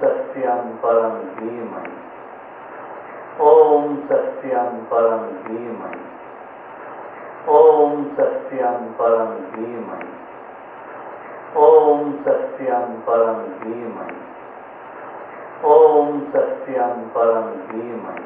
Satyam Param Dhimai. Om Satyam Param Dhimai. Om Satyam Param Dhimai. Om Satyam Param Dhimai. Om Satyam Param Dhimai.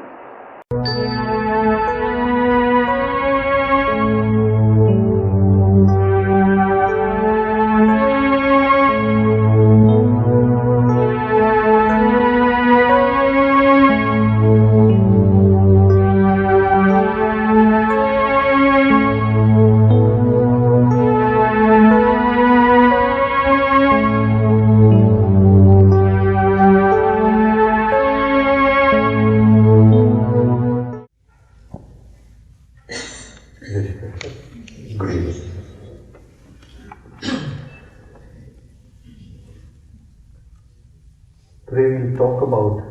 Today we'll talk about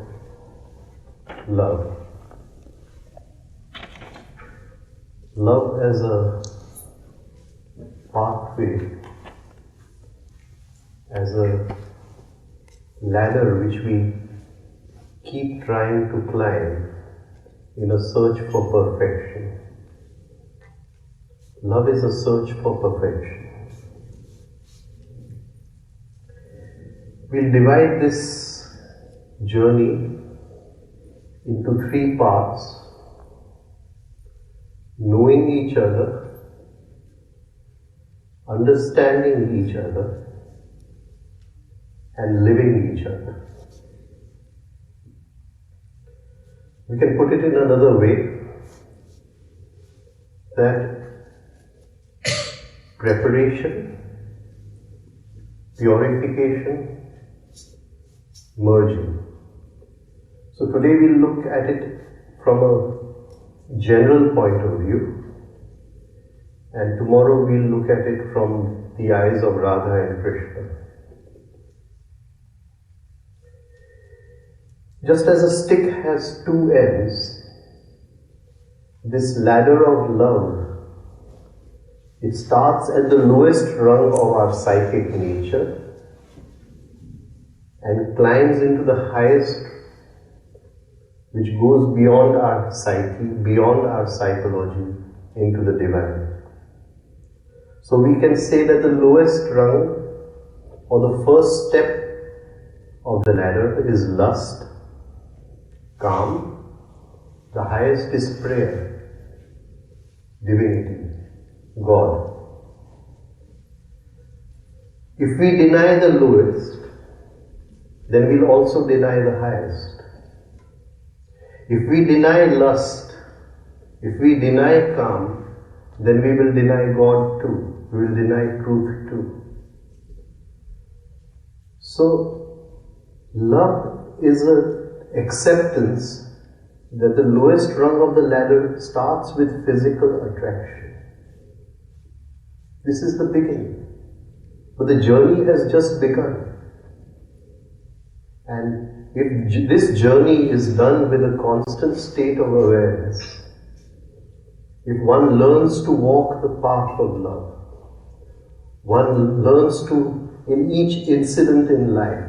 love. Love as a pathway, as a ladder which we keep trying to climb in a search for perfection. Love is a search for perfection. We'll divide this journey into 3 parts: knowing each other, understanding each other, and living each other. We can put it in another way, that preparation, purification, merging. So today we'll look at it from a general point of view, and tomorrow we'll look at it from the eyes of Radha and Krishna. Just as a stick has 2 ends, this ladder of love, it starts at the lowest rung of our psychic nature and climbs into the highest, which goes beyond our psyche, beyond our psychology, into the divine. So we can say that the lowest rung, or the first step of the ladder, is lust, calm. The highest is prayer, divinity, God. If we deny the lowest, then we'll also deny the highest. If we deny lust, if we deny calm, then we will deny God too. We will deny truth too. So, love is an acceptance that the lowest rung of the ladder starts with physical attraction. This is the beginning. But the journey has just begun. And if this journey is done with a constant state of awareness, if one learns to walk the path of love, one learns to, in each incident in life,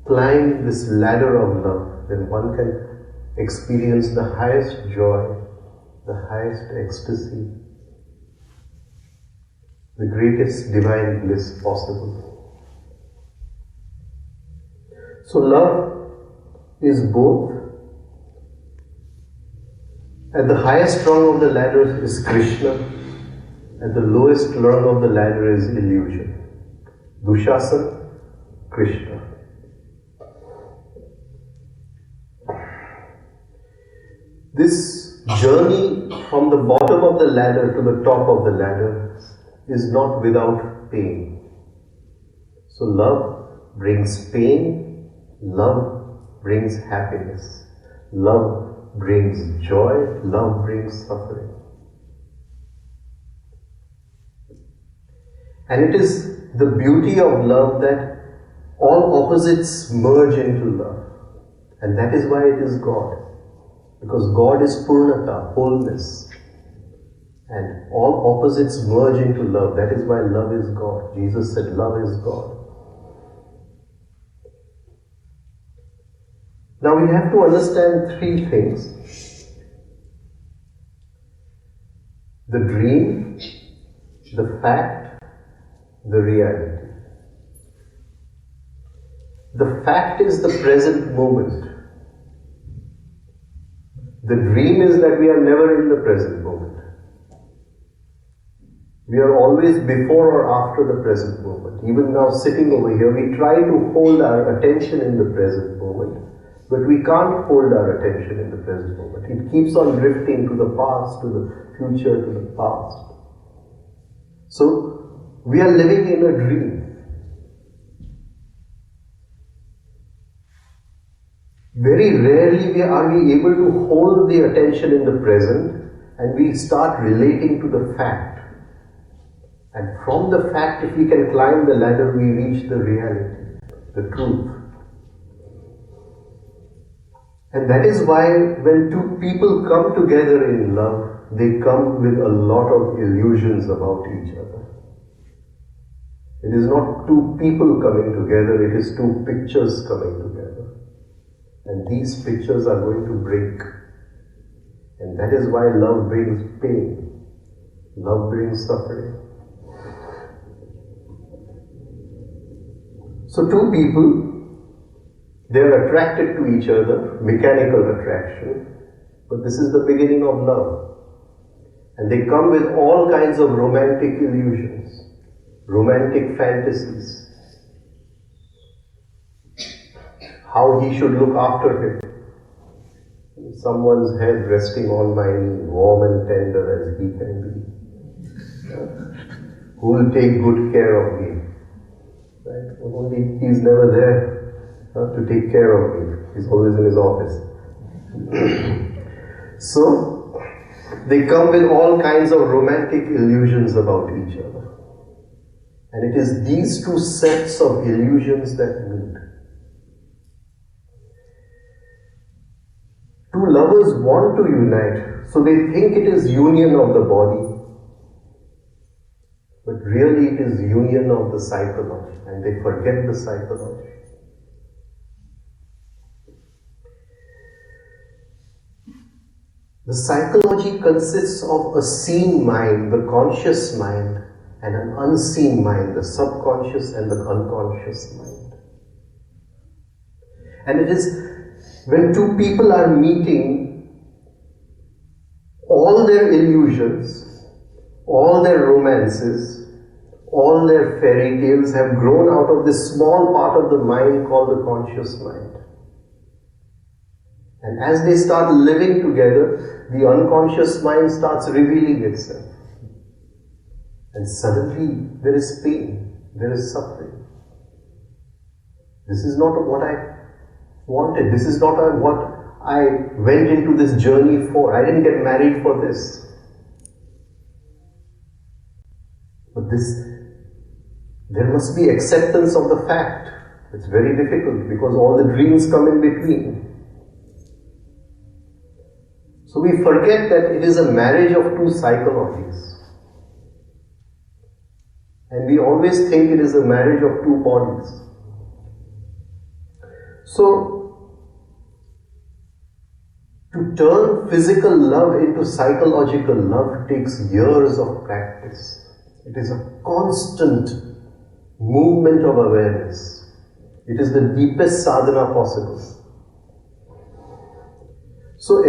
climb this ladder of love, then one can experience the highest joy, the highest ecstasy, the greatest divine bliss possible. So love is both. At the highest rung of the ladder is Krishna, at the lowest rung of the ladder is illusion. Dushasana, Krishna. This journey from the bottom of the ladder to the top of the ladder is not without pain. So love brings pain. Love brings happiness. Love brings joy. Love brings suffering. And it is the beauty of love that all opposites merge into love. And that is why it is God. Because God is Purnata, wholeness. And all opposites merge into love. That is why love is God. Jesus said love is God. Now we have to understand three things. The dream, the fact, the reality. The fact is the present moment. The dream is that we are never in the present moment. We are always before or after the present moment. Even now sitting over here, we try to hold our attention in the present moment, but we can't hold our attention in the present moment. It keeps on drifting to the past, to the future, to the past. So, we are living in a dream. Very rarely are we able to hold the attention in the present and we start relating to the fact. And from the fact, if we can climb the ladder, we reach the reality, the truth. And that is why when two people come together in love, they come with a lot of illusions about each other. It is not two people coming together, it is two pictures coming together. And these pictures are going to break. And that is why love brings pain. Love brings suffering. So two people, they are attracted to each other, mechanical attraction, but this is the beginning of love. And they come with all kinds of romantic illusions, romantic fantasies. How he should look after him. Someone's head resting on my knee, warm and tender as he can be. Who will take good care of me? Right? Only he's never there to take care of me. He's always in his office. So, they come with all kinds of romantic illusions about each other. And it is these two sets of illusions that meet. Two lovers want to unite, so they think it is union of the body. But really it is union of the psychology, and they forget the psychology. The psychology consists of a seen mind, the conscious mind, and an unseen mind, the subconscious and the unconscious mind. And it is when two people are meeting, all their illusions, all their romances, all their fairy tales have grown out of this small part of the mind called the conscious mind. And as they start living together, the unconscious mind starts revealing itself. And suddenly there is pain, there is suffering. This is not what I wanted. This is not what I went into this journey for. I didn't get married for this. But there must be acceptance of the fact. It's very difficult because all the dreams come in between. So we forget that it is a marriage of two psychologies. And we always think it is a marriage of two bodies. So, to turn physical love into psychological love takes years of practice. It is a constant movement of awareness. It is the deepest sadhana possible. So,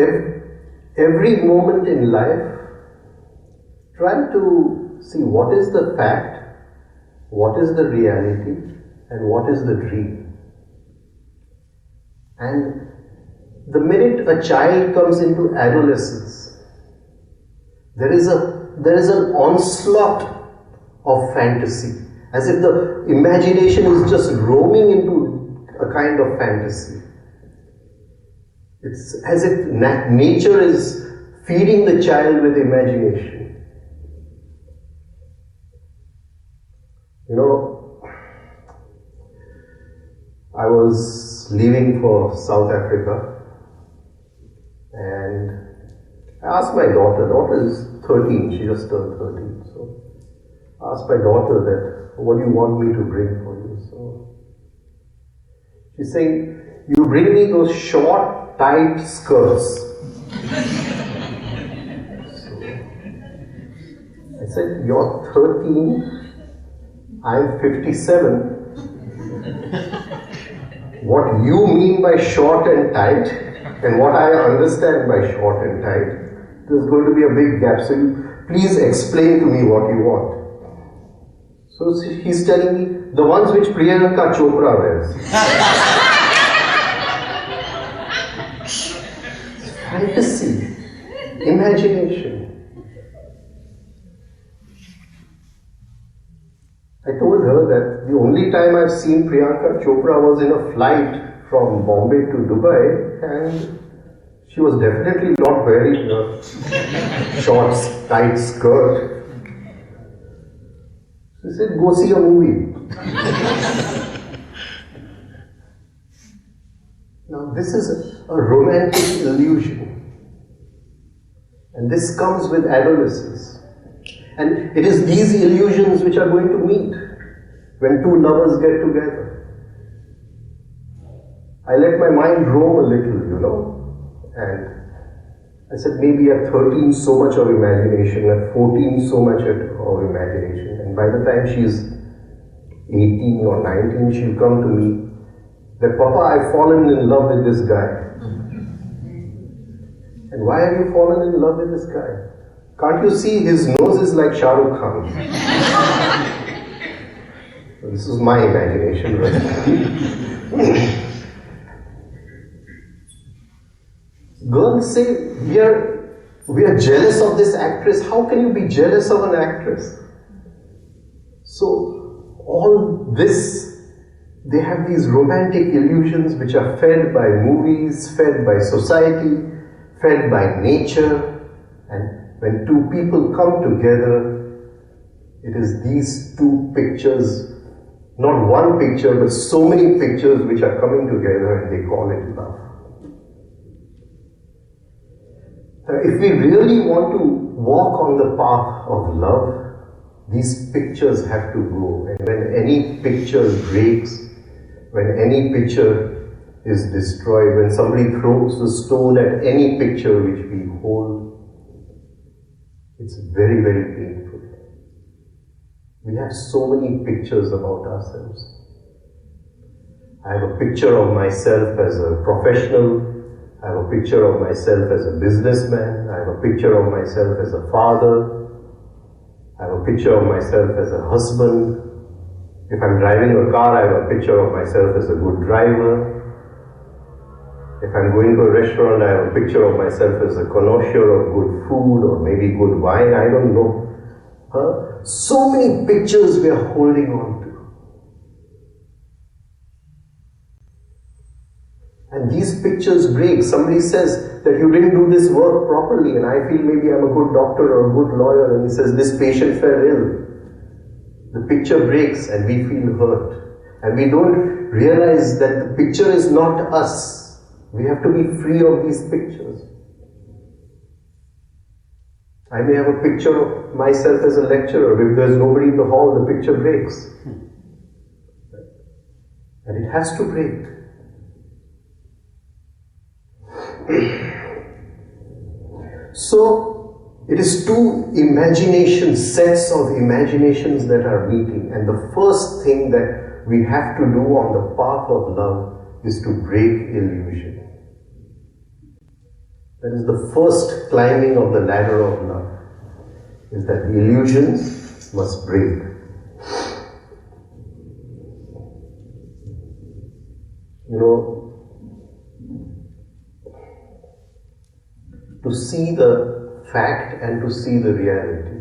every moment in life, try to see what is the fact, what is the reality, and what is the dream. And the minute a child comes into adolescence, there is an onslaught of fantasy, as if the imagination is just roaming into a kind of fantasy. It's as if nature is feeding the child with imagination. You know, I was leaving for South Africa and I asked my daughter is 13, she just turned 13, so I asked my daughter that, what do you want me to bring for you? So she's saying, you bring me those short, tight skirts. I said, you're 13, I'm 57. What you mean by short and tight, and what I understand by short and tight, there's going to be a big gap. So please explain to me what you want. So he's telling me, the ones which Priyanka Chopra wears. Fantasy, imagination. I told her that the only time I've seen Priyanka Chopra was in a flight from Bombay to Dubai, and she was definitely not wearing a short, tight skirt. She said, go see a movie. Now this is a romantic illusion, and this comes with adolescence. And it is these illusions which are going to meet when two lovers get together. I let my mind roam a little, and I said maybe at 13 so much of imagination, at 14 so much of imagination, and by the time she's 18 or 19, she'll come to me that, Papa, I've fallen in love with this guy. And why have you fallen in love with this guy? Can't you see his nose is like Shah Rukh Khan? This is my imagination, right? Girls say, we are jealous of this actress. How can you be jealous of an actress? So, all this, they have these romantic illusions which are fed by movies, fed by society, fed by nature, and when two people come together, it is these two pictures, not one picture, but so many pictures which are coming together, and they call it love. Now, if we really want to walk on the path of love, these pictures have to go. And when any picture breaks, when any picture is destroyed, when somebody throws a stone at any picture which we hold, it's very, very painful. We have so many pictures about ourselves. I have a picture of myself as a professional. I have a picture of myself as a businessman. I have a picture of myself as a father. I have a picture of myself as a husband. If I'm driving a car, I have a picture of myself as a good driver. If I'm going to a restaurant, I have a picture of myself as a connoisseur of good food or maybe good wine, I don't know. So many pictures we are holding on to. And these pictures break. Somebody says that you didn't do this work properly, and I feel maybe I'm a good doctor or a good lawyer, and he says this patient fell ill. The picture breaks and we feel hurt. And we don't realize that the picture is not us. We have to be free of these pictures. I may have a picture of myself as a lecturer. If there's nobody in the hall, the picture breaks. And it has to break. So, it is two sets of imaginations that are meeting. And the first thing that we have to do on the path of love is to break illusion. That is the first climbing of the ladder of love, is that the illusions must break. To see the fact and to see the reality.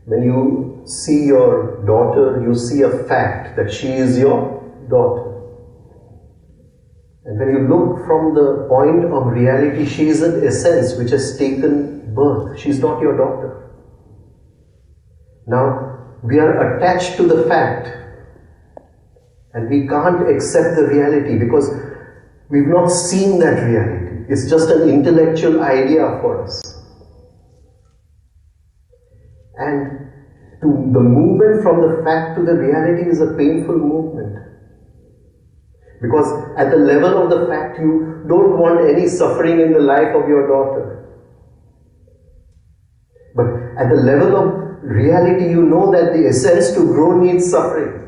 When you see your daughter, you see a fact that she is your daughter. And when you look from the point of reality, she is an essence which has taken birth. She is not your daughter. Now, we are attached to the fact and we can't accept the reality because we've not seen that reality. It's just an intellectual idea for us. And the movement from the fact to the reality is a painful movement. Because at the level of the fact, you don't want any suffering in the life of your daughter. But at the level of reality, you know that the essence to grow needs suffering.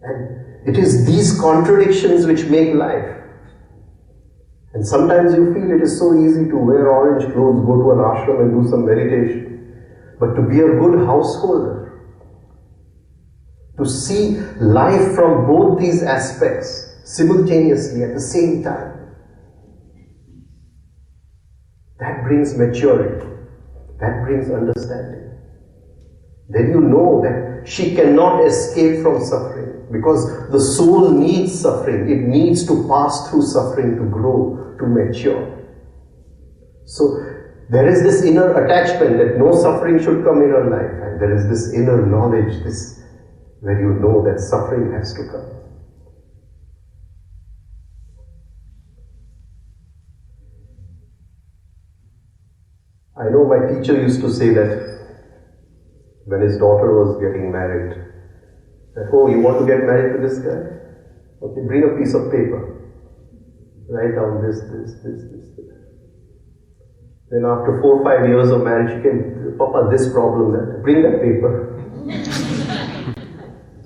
And it is these contradictions which make life. And sometimes you feel it is so easy to wear orange clothes, go to an ashram and do some meditation. But to be a good householder, to see life from both these aspects simultaneously at the same time, that brings maturity, that brings understanding. Then you know that she cannot escape from suffering, because the soul needs suffering. It needs to pass through suffering to grow, to mature. So there is this inner attachment that no suffering should come in her life, and there is this inner knowledge, this where you know that suffering has to come. I know my teacher used to say that when his daughter was getting married, that, oh, you want to get married to this guy? Okay, bring a piece of paper. Write down this. Then after 4 or 5 years of marriage, she came, Papa, this problem, that. Bring that paper.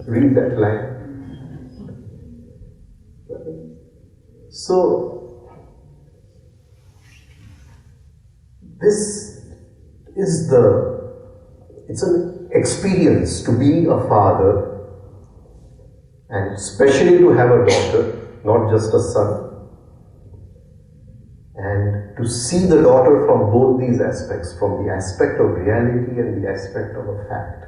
Read that line. So, this is it's an experience to be a father, and especially to have a daughter, not just a son. And to see the daughter from both these aspects, from the aspect of reality and the aspect of a fact.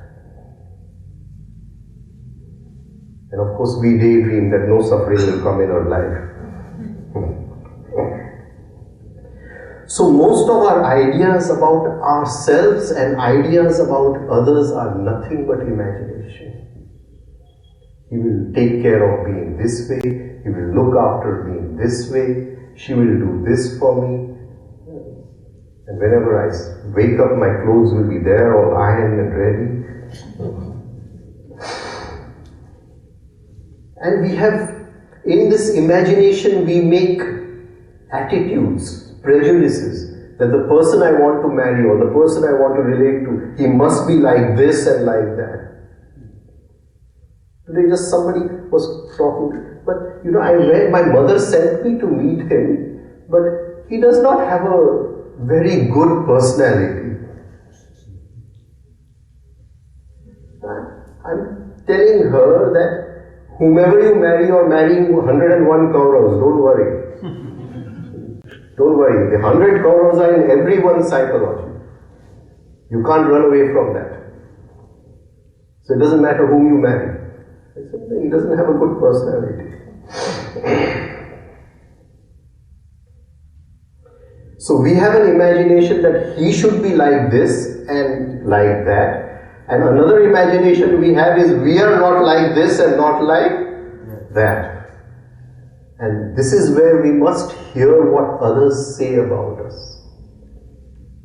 And of course we daydream that no suffering will come in our life. So most of our ideas about ourselves and ideas about others are nothing but imagination. He will take care of me in this way, he will look after me in this way, she will do this for me. And whenever I wake up, my clothes will be there, all ironed and ready. And we have, in this imagination, we make attitudes, prejudices, that the person I want to marry or the person I want to relate to, he must be like this and like that. Today just somebody was talking, but you know, I read, my mother sent me to meet him, but he does not have a very good personality. I'm telling her that whomever you marry, you're marrying 101 Kauravas, don't worry. Don't worry, the 100 Kauravas are in everyone's psychology. You can't run away from that. So it doesn't matter whom you marry. I said, he doesn't have a good personality. So we have an imagination that he should be like this and like that. And another imagination we have is we are not like this and not like that. And this is where we must hear what others say about us.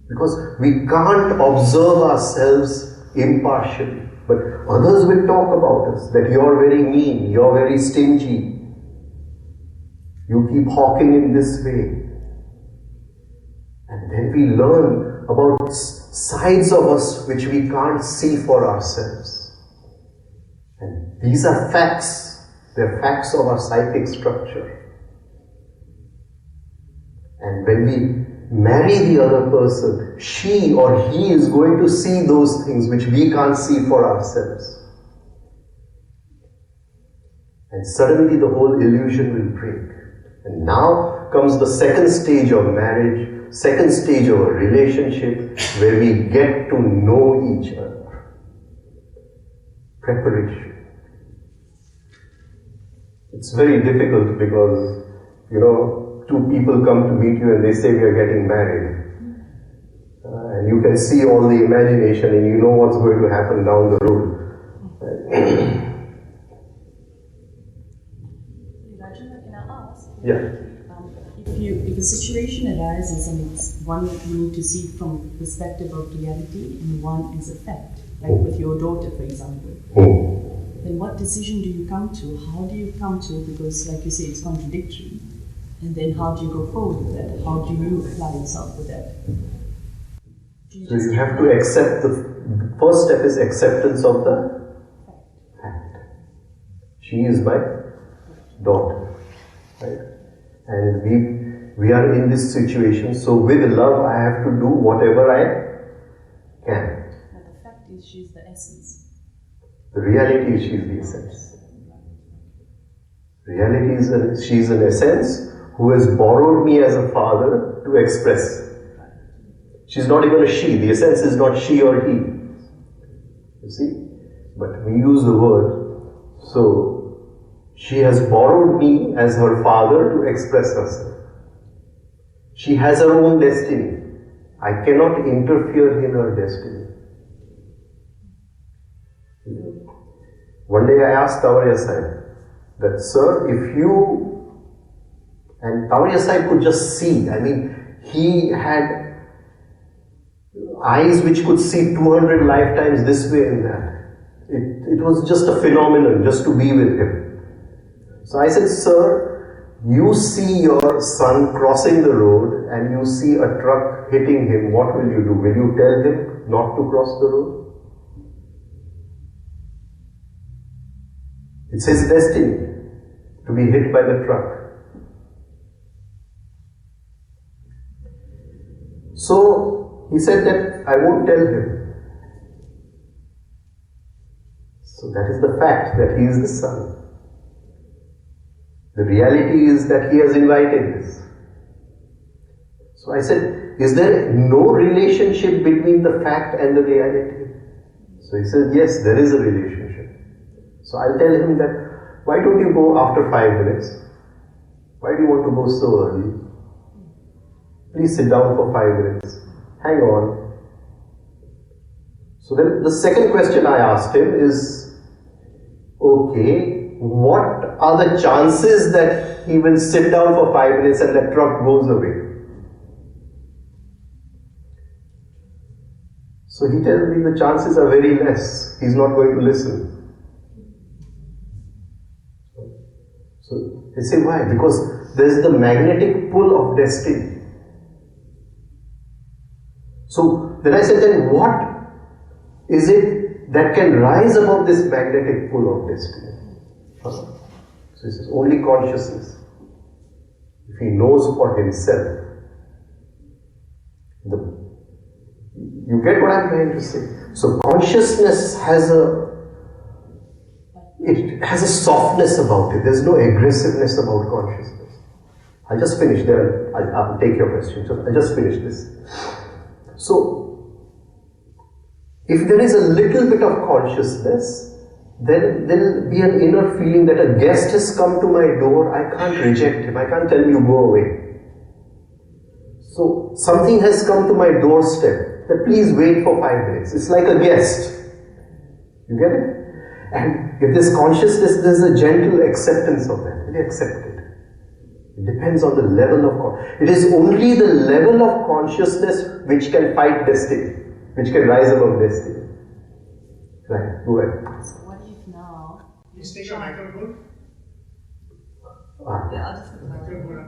Because we can't observe ourselves impartially. But others will talk about us, that you're very mean, you're very stingy, you keep hawking in this way. And then we learn about sides of us which we can't see for ourselves. And these are facts. They're facts of our psychic structure. And when we marry the other person, she or he is going to see those things which we can't see for ourselves. And suddenly the whole illusion will break. And now comes the second stage of marriage, second stage of a relationship, where we get to know each other. Preparation. It's very difficult because, you know, two people come to meet you and they say we are getting married. And you can see all the imagination and you know what's going to happen down the road. Rajen, can I ask? Yeah. If a situation arises and it's one that you need to see from the perspective of reality and one is a fact, like with your daughter, for example. then what decision do you come to? How do you come to? Because, like you say, it's contradictory. And then how do you go forward with that? How do you apply yourself with that? So you have to accept the first step is acceptance of the fact. She is my daughter, right? And we are in this situation. So with love, I have to do whatever I can. But the fact is, she's the essence. The reality is, she is the essence. Reality is she is an essence who has borrowed me as a father to express. She's not even a she. The essence is not she or he. You see? But we use the word. So, she has borrowed me as her father to express herself. She has her own destiny. I cannot interfere in her destiny. One day I asked Tawarya Sahib that, sir, if you... And Tawarya Sahib could just see. I mean, he had eyes which could see 200 lifetimes this way and that. It was just a phenomenon just to be with him. So I said, sir, you see your son crossing the road and you see a truck hitting him, what will you do? Will you tell him not to cross the road? It's his destiny to be hit by the truck. So he said that I won't tell him. So that is the fact that he is the son. The reality is that he has invited this. So I said, is there no relationship between the fact and the reality? So he said, yes, there is a relationship. So I'll tell him that, why don't you go after 5 minutes? Why do you want to go so early? Please sit down for 5 minutes. Hang on. So then the second question I asked him is, okay, what are the chances that he will sit down for 5 minutes and the truck goes away? So he tells me the chances are very less. He's not going to listen. So they say, why? Because there is the magnetic pull of destiny. So then I said, then what is it that can rise above this magnetic pull of destiny? So he says, only consciousness. If he knows for himself. You get what I'm trying to say? So consciousness has a softness about it. There's no aggressiveness about consciousness. I'll just finish there. I'll take your question. I'll just finish this. So, if there is a little bit of consciousness, then there will be an inner feeling that a guest has come to my door. I can't reject him. I can't tell him you go away. So, something has come to my doorstep. That please wait for 5 minutes. It's like a guest. You get it? And if there's consciousness, there's a gentle acceptance of that. We accept it. It depends on the level of consciousness. It is only the level of consciousness which can fight destiny, which can rise above destiny. Right, go ahead. So what if now... Please take your microphone. Yeah, I'll just put the microphone.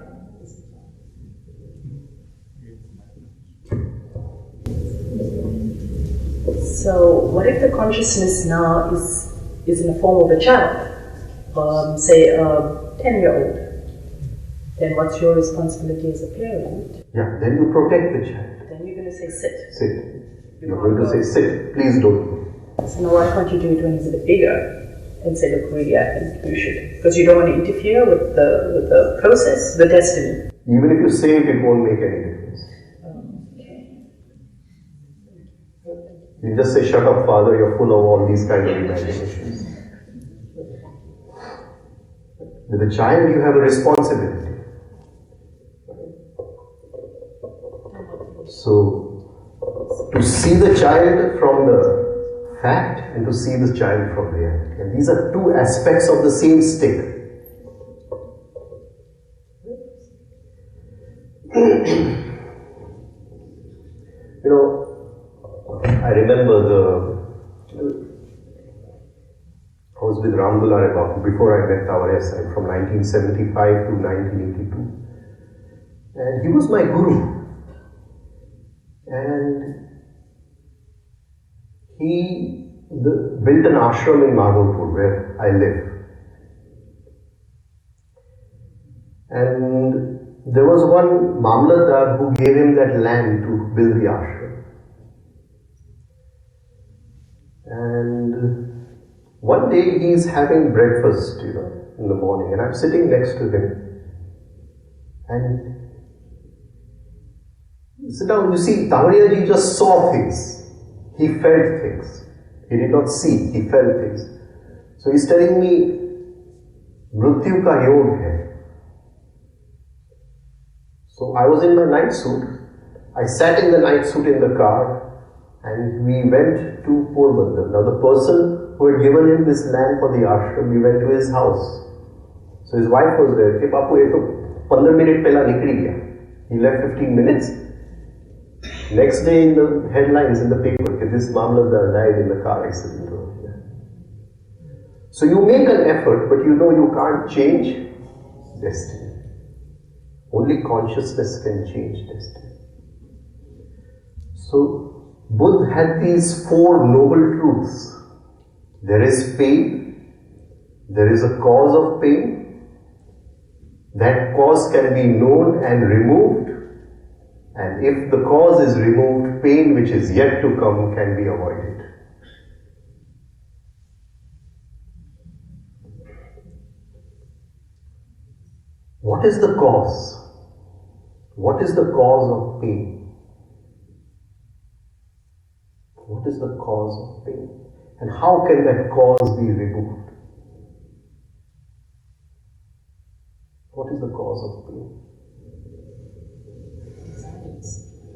So what if the consciousness now is in the form of a child, say a 10-year-old? Then what's your responsibility as a parent? Yeah, then you protect the child. Then you're going to say sit. Sit. You're going to say sit. Please don't. So now why can't you do it when he's a bit bigger and say, look, really, I think you should? Because you don't want to interfere with the process, the destiny. Even if you say it, it won't make any difference. You just say, shut up, father, you're full of all these kind of imaginations. With a child, you have a responsibility. So, to see the child from the fact and to see the child from reality. And these are two aspects of the same stick. You know, I remember was with Ram Dulare Bapu before I met our SI from 1975 to 1982. And he was my guru. And he built an ashram in Madhavpur where I live. And there was one Mamlatdar who gave him that land to build the ashram. And one day he is having breakfast, in the morning, and I'm sitting next to him. And sit down, you see, Tavariyaji just saw things. He felt things. He did not see, he felt things. So he's telling me, Mrityu ka yog hai. So I was in my night suit. I sat in the night suit in the car and we went to Porbandar. Now the person who had given him this land for the ashram, we went to his house. So his wife was there. Ke Bapu, ye to 15 minute pehla nikli gaya. He left 15 minutes. Next day in the headlines in the paper, this Mamlatdar died in the car accident. So you make an effort, but you can't change destiny. Only consciousness can change destiny. So Buddha had these 4 noble truths. There is pain, there is a cause of pain, that cause can be known and removed, and if the cause is removed, pain which is yet to come can be avoided. What is the cause? What is the cause of pain? What is the cause of pain? And how can that cause be removed? What is the cause of pain?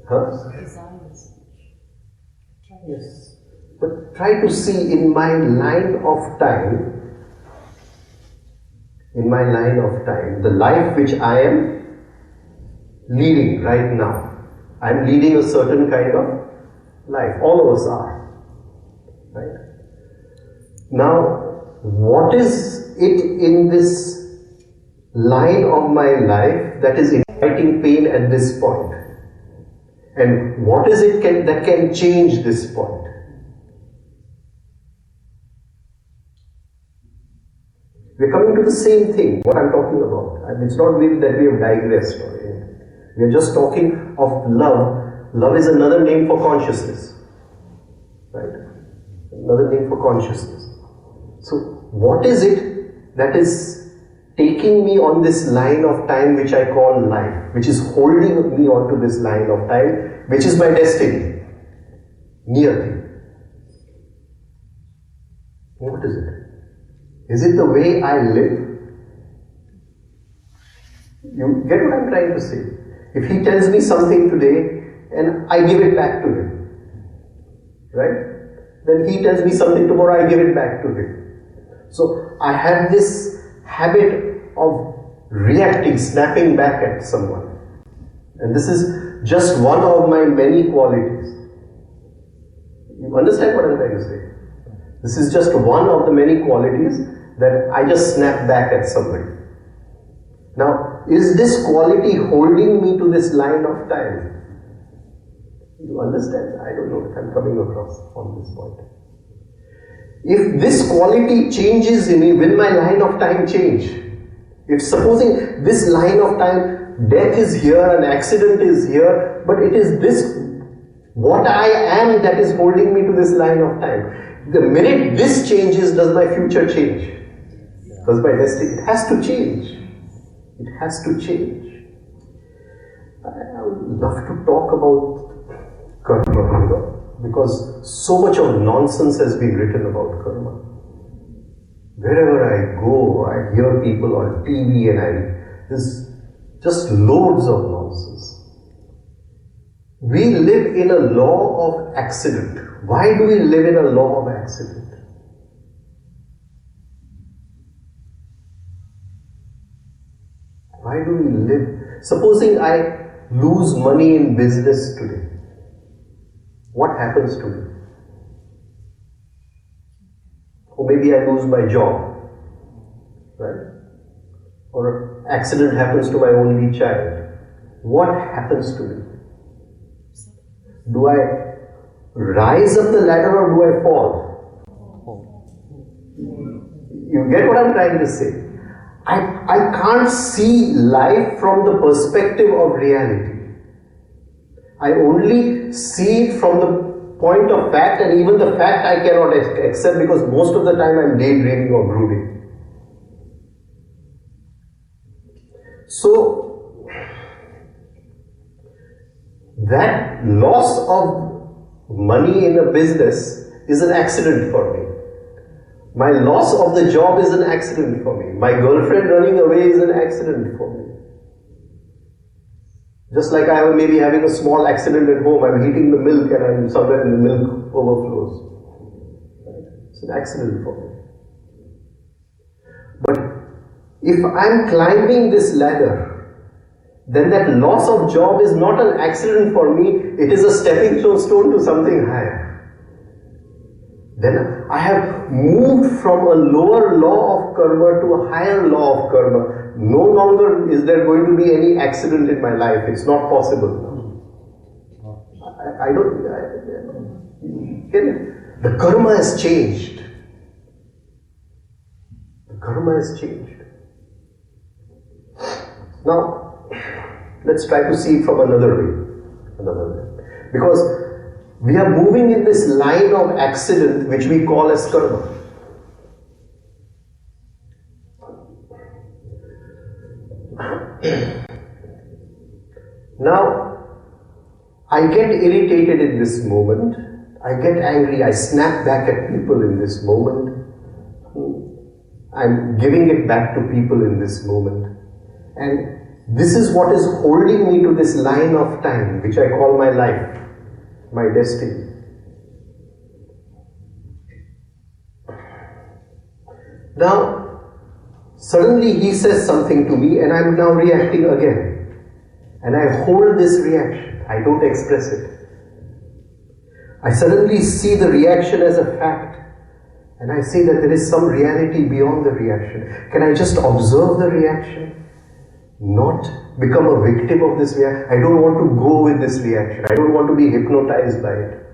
Desires. Yes. But try to see in my line of time, the life which I am leading right now. I am leading a certain kind of life. All of us are. Right? Now, what is it in this line of my life that is inviting pain at this point? And what is it that can change this point? We're coming to the same thing, what I'm talking about. And it's not that we have digressed or anything. We are just talking of love. Love is another name for consciousness. Right? Another name for consciousness. So, what is it that is taking me on this line of time which I call life, which is holding me onto this line of time, which is my destiny? Niyati. What is it? Is it the way I live? You get what I'm trying to say? If he tells me something today and I give it back to him, right? Then he tells me something tomorrow, I give it back to him. So I have this habit of reacting, snapping back at someone. And this is just one of my many qualities. You understand what I'm trying to say? This is just one of the many qualities that I just snap back at somebody. Now, is this quality holding me to this line of time? You understand? I don't know if I'm coming across on this point. If this quality changes in me, will my line of time change? If supposing this line of time, death is here, an accident is here, but it is this, what I am that is holding me to this line of time. The minute this changes, does my future change? Does my destiny? It has to change. It has to change. I would love to talk about karma, because so much of nonsense has been written about karma. Wherever I go, I hear people on TV and there's just loads of nonsense. We live in a law of accident. Why do we live in a law of accident? Why do we live? Supposing I lose money in business today, what happens to me? or maybe I lose my job, right? Or accident happens to my only child. What happens to me? Do I rise up the ladder or do I fall? You get what I'm trying to say? I can't see life from the perspective of reality. I only see it from the point of fact, and even the fact I cannot accept because most of the time I'm daydreaming or brooding. So, that loss of money in a business is an accident for me. My loss of the job is an accident for me. My girlfriend running away is an accident for me. Just like I am maybe having a small accident at home, I'm heating the milk and I'm somewhere and the milk overflows. It's an accident for me. But if I'm climbing this ladder, then that loss of job is not an accident for me, it is a stepping stone to something higher. Then I have moved from a lower law of karma to a higher law of karma. No longer is there going to be any accident in my life. It's not possible. I don't get it. The karma has changed. The karma has changed. Now, let's try to see it from another way. Because we are moving in this line of accident which we call as karma. Now, I get irritated in this moment, I get angry, I snap back at people in this moment, I'm giving it back to people in this moment, and this is what is holding me to this line of time which I call my life, my destiny. Now, suddenly he says something to me and I'm now reacting again. And I hold this reaction. I don't express it. I suddenly see the reaction as a fact. And I see that there is some reality beyond the reaction. Can I just observe the reaction? Not become a victim of this reaction. I don't want to go with this reaction. I don't want to be hypnotized by it.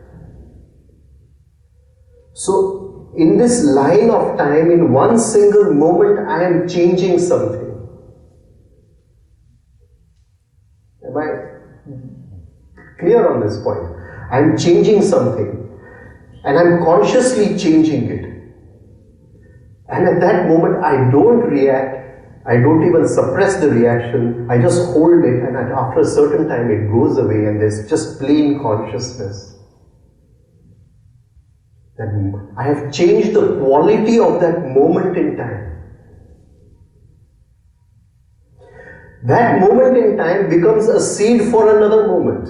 So, in this line of time, in one single moment, I am changing something. Am I clear on this point? I am changing something. And I am consciously changing it. And at that moment, I don't react. I don't even suppress the reaction. I just hold it, and after a certain time, it goes away, and there's just plain consciousness. That I have changed the quality of that moment in time. That moment in time becomes a seed for another moment.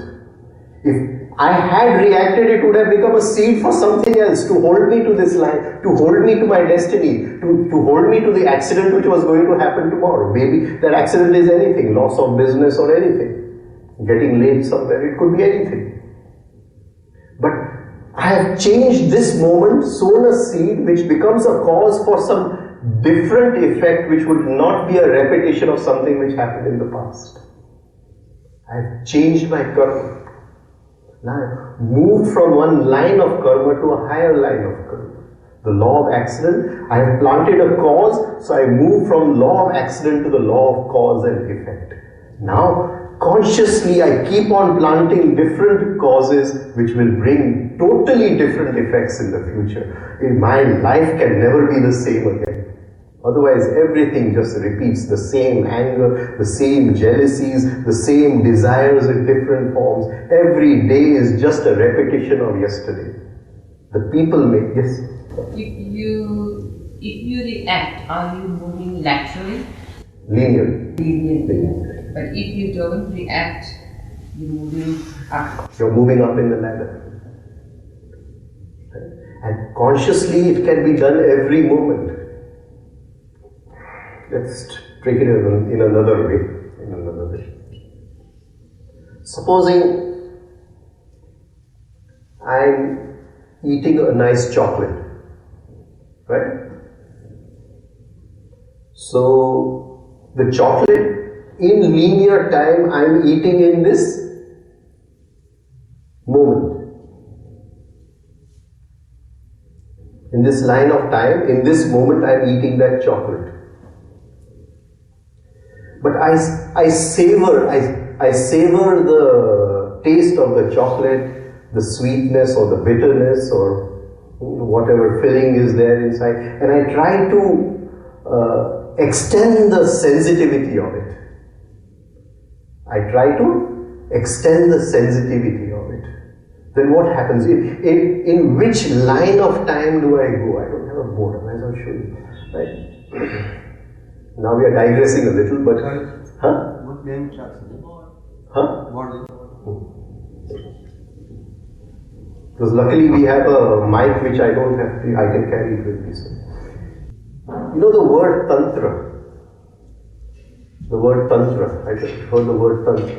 If I had reacted, it would have become a seed for something else, to hold me to this line, to hold me to my destiny, to hold me to the accident which was going to happen tomorrow. Maybe that accident is anything, loss of business or anything, getting late somewhere, it could be anything. But I have changed this moment, sown a seed which becomes a cause for some different effect which would not be a repetition of something which happened in the past. I have changed my karma. Now I have moved from one line of karma to a higher line of karma. The law of accident, I have planted a cause, so I move from law of accident to the law of cause and effect. Now, consciously I keep on planting different causes which will bring totally different effects in the future. My life can never be the same again. Otherwise, everything just repeats, the same anger, the same jealousies, the same desires in different forms. Every day is just a repetition of yesterday. The people make, yes? If you react, are you moving laterally? Linearly. But if you don't react, you're moving up. You're moving up in the ladder. And consciously it can be done every moment. Let's take it in another way. Supposing I'm eating a nice chocolate right? So the chocolate in linear time I'm eating in this moment. In this line of time, in this moment I'm eating that chocolate. But I savor the taste of the chocolate, the sweetness or the bitterness or whatever filling is there inside, and I try to extend the sensitivity of it. I try to extend the sensitivity of it. Then what happens? In which line of time do I go? I don't have a board, otherwise I'll show you. Right? Now we are digressing a little, but huh? What name class? Huh? What? Because luckily we have a mic which I don't have to, I can carry it with me. So. You know the word tantra? The word tantra. I just heard the word tantra.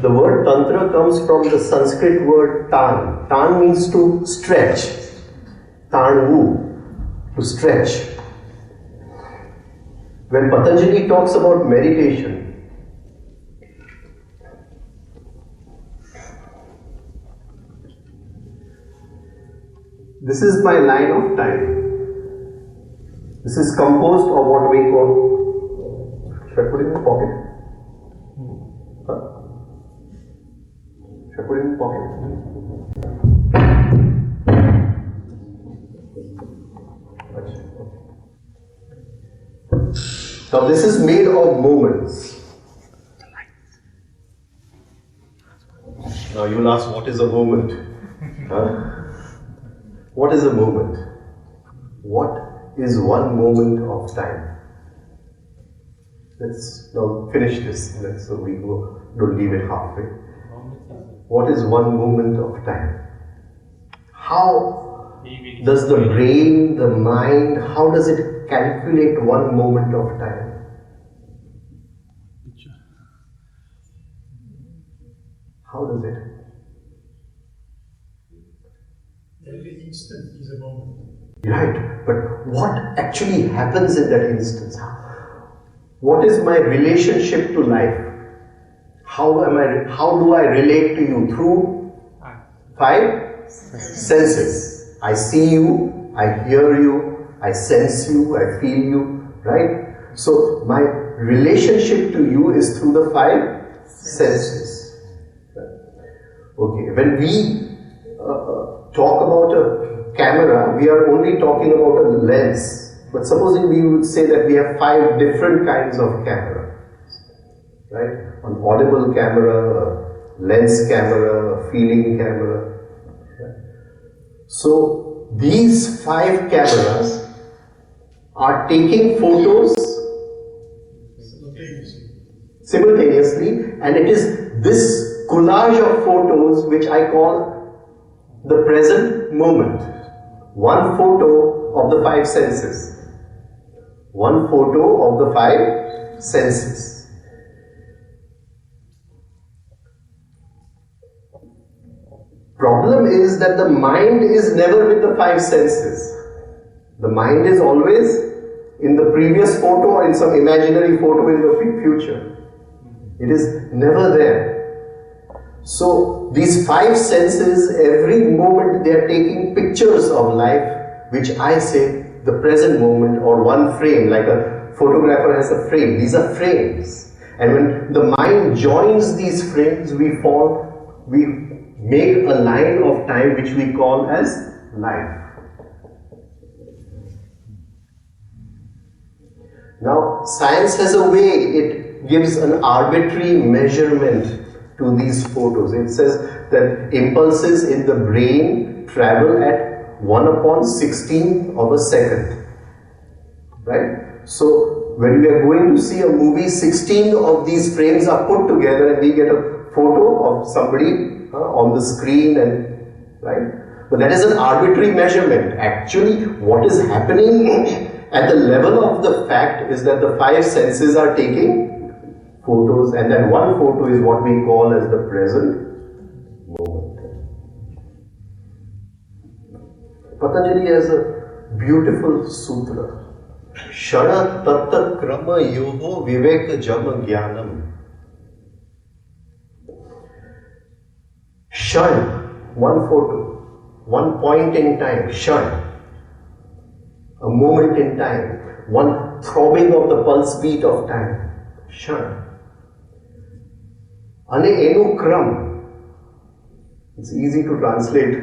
The word tantra comes from the Sanskrit word tan. Tan means to stretch. Tanvu, to stretch. When Patanjali talks about meditation, this is my line of time. This is composed of what we call, should I put it in the pocket? Huh? Should I put it in the pocket? Now this is made of moments. Now you'll ask, what is a moment? What is a moment? What is one moment of time? Let's now finish this, so we don't leave it halfway. What is one moment of time? How does the brain, the mind, how does it calculate one moment of time? How does it? Every instant is a moment. Right, but what actually happens in that instance? What is my relationship to life? How do I relate to you? Through 5 senses. I see you, I hear you, I sense you, I feel you, right? So my relationship to you is through the 5 senses. Okay, when we talk about a camera, we are only talking about a lens. But supposing we would say that we have 5 different kinds of camera, right? An audible camera, a lens camera, a feeling camera. So these 5 cameras are taking photos simultaneously, and it is this collage of photos which I call the present moment. One photo of the 5 senses. One photo of the 5 senses. Problem is that the mind is never with the 5 senses. The mind is always in the previous photo or in some imaginary photo in the future. It is never there. So these 5 senses, every moment they are taking pictures of life, which I say the present moment, or one frame, like a photographer has a frame. These are frames. And when the mind joins these frames, we make a line of time which we call as life. Now, science has a way, it gives an arbitrary measurement to these photos. It says that impulses in the brain travel at 1/16 of a second. Right? So, when we are going to see a movie, 16 of these frames are put together and we get a photo of somebody on the screen, and right? But that is an arbitrary measurement. Actually, what is happening at the level of the fact is that the 5 senses are taking photos, and that one photo is what we call as the present moment. Patanjali has a beautiful sutra. Shana tatta krama yoho viveka jama jnanam. Shan, one photo, one point in time, shan. A moment in time, one throbbing of the pulse beat of time, shan. Ane enu kram. It's easy to translate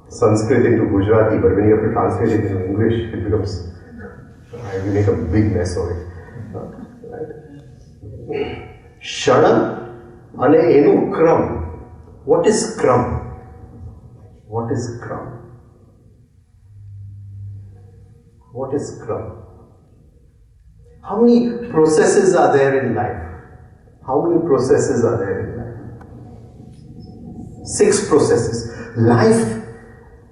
Sanskrit into Gujarati, but when you have to translate it into English, it becomes, you make a big mess of it. Right? Shana ane enu kram. What is kram? What is kram? What is kram? How many processes are there in life? How many processes are there in life? 6 processes. Life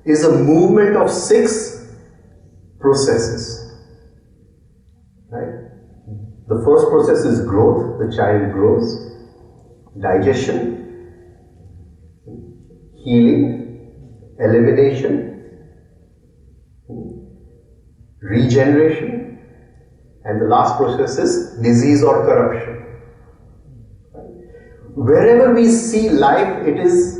is a movement of 6 processes. Right? The first process is growth, the child grows. Digestion, healing, elimination, regeneration, and the last process is disease or corruption. Wherever we see life, it is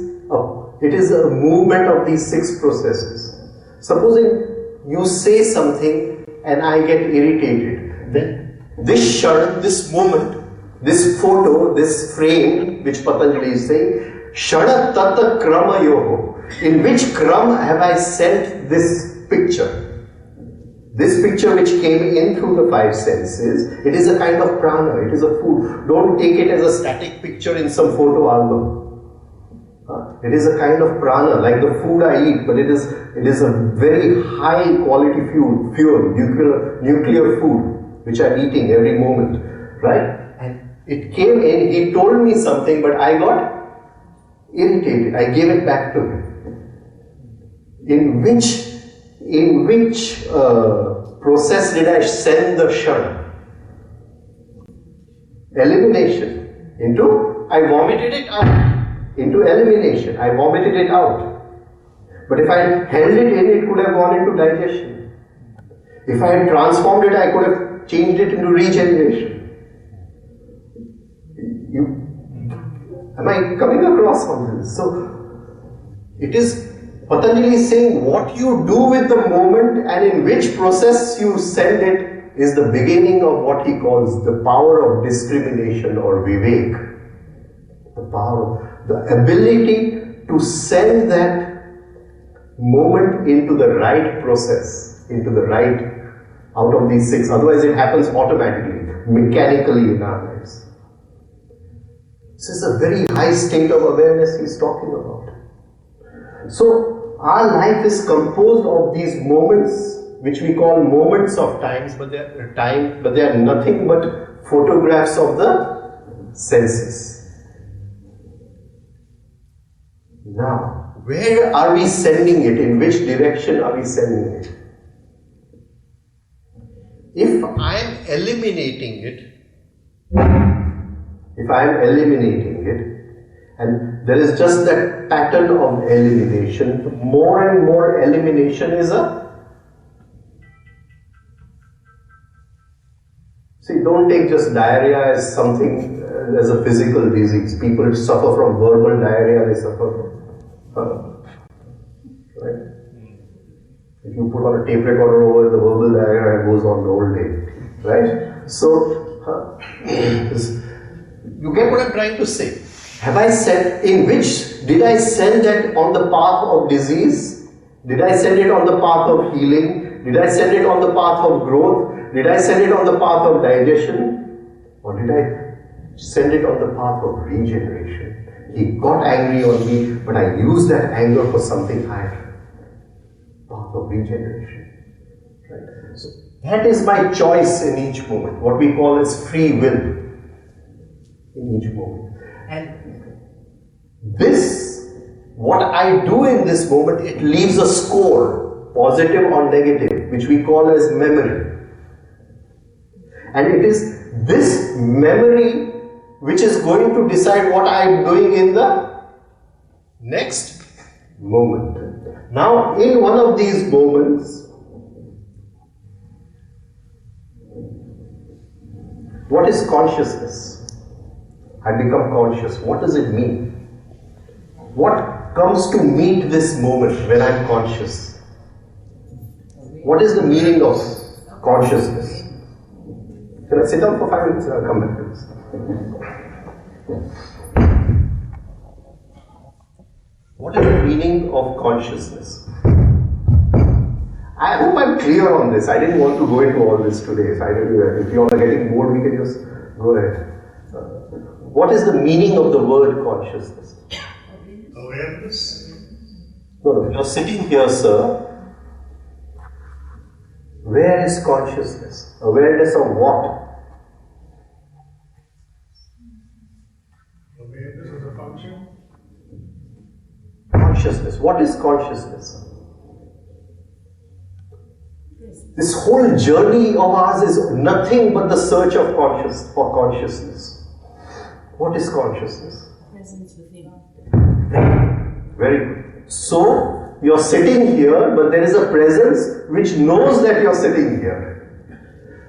a movement of these 6 processes. Supposing you say something and I get irritated, then this shard, this moment, this photo, this frame, which Patanjali is saying, Shada Tata Krama Yoho. In which kram have I sent this picture? This picture which came in through the 5 senses, it is a kind of prana, it is a food. Don't take it as a static picture in some photo album. It is a kind of prana, like the food I eat, but it is a very high quality fuel, nuclear food, which I'm eating every moment, right? And it came in, he told me something, but I got irritated. I gave it back to him. In which process did I send the shana? Elimination. Into, I vomited it out. Into elimination. I vomited it out. But if I held it in, it could have gone into digestion. If I had transformed it, I could have changed it into regeneration. Am I coming across on this? So, it is Patanjali is saying what you do with the moment and in which process you send it is the beginning of what he calls the power of discrimination or vivek. The power, the ability to send that moment into the right process, into the right, out of these 6. Otherwise it happens automatically, mechanically in our lives. This is a very high state of awareness he is talking about. So, our life is composed of these moments, which we call moments of times, but they are nothing but photographs of the senses. Now, where are we sending it? In which direction are we sending it? If I am eliminating it, and there is just that pattern of elimination, more and more elimination is see, don't take just diarrhea as something, as a physical disease. People suffer from verbal diarrhea, they suffer from, right? If you put on a tape recorder over the verbal diarrhea, it goes on the whole day, right? So, you get what I'm trying to say. Have I sent, in which, did I send that on the path of disease? Did I send it on the path of healing? Did I send it on the path of growth? Did I send it on the path of digestion? Or did I send it on the path of regeneration? He got angry on me, but I used that anger for something higher. Path of regeneration. Right? So that is my choice in each moment, what we call as free will in each moment. And this, what I do in this moment, it leaves a score, positive or negative, which we call as memory. And it is this memory which is going to decide what I am doing in the next moment. Now, in one of these moments, what is consciousness? I become conscious. What does it mean? What comes to meet this moment when I'm conscious? What is the meaning of consciousness? Can I sit down for 5 minutes and I'll come back to this? What is the meaning of consciousness? I hope I'm clear on this. I didn't want to go into all this today. If you all are getting bored, we can just go ahead. What is the meaning of the word consciousness? Awareness. No, you're sitting here, sir. Where is consciousness? Awareness of what? Awareness of the function. Consciousness. What is consciousness? This whole journey of ours is nothing but the search of for consciousness. What is consciousness? Presence within. Very good. So, you're sitting here, but there is a presence which knows that you're sitting here.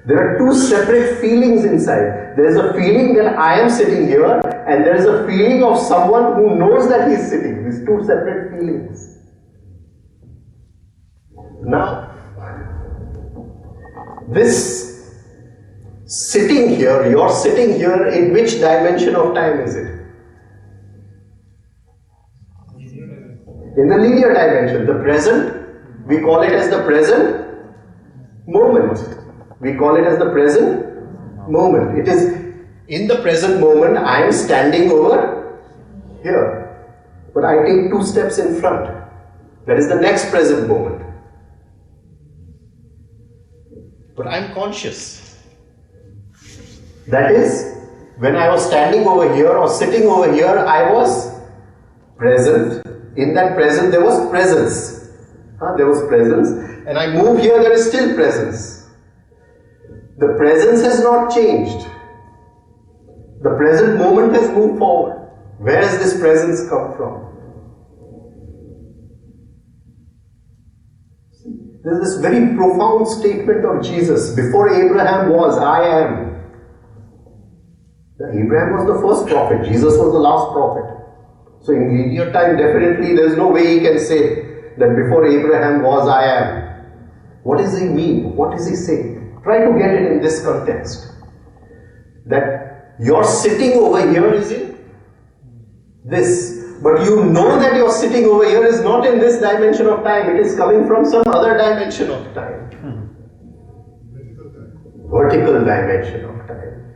There are two separate feelings inside. There is a feeling that I am sitting here, and there is a feeling of someone who knows that he is sitting. These two separate feelings. Now, this sitting here, you're sitting here, in which dimension of time is it? In the linear dimension. The present, we call it as the present moment. We call it as the present moment. It is in the present moment, I am standing over here. But I take 2 steps in front. That is the next present moment. But I am conscious. That is, when I was standing over here or sitting over here, I was present. In that present, there was presence. There was presence. And I move here, there is still presence. The presence has not changed. The present moment has moved forward. Where has this presence come from? There is this very profound statement of Jesus. Before Abraham was, I am. Abraham was the first prophet. Jesus was the last prophet. So in linear time, definitely there is no way he can say that before Abraham was, I am. What does he mean? What is he saying? Try to get it in this context. That you're sitting over here is in this. But you know that you're sitting over here is not in this dimension of time. It is coming from some other dimension of time. Vertical dimension of time.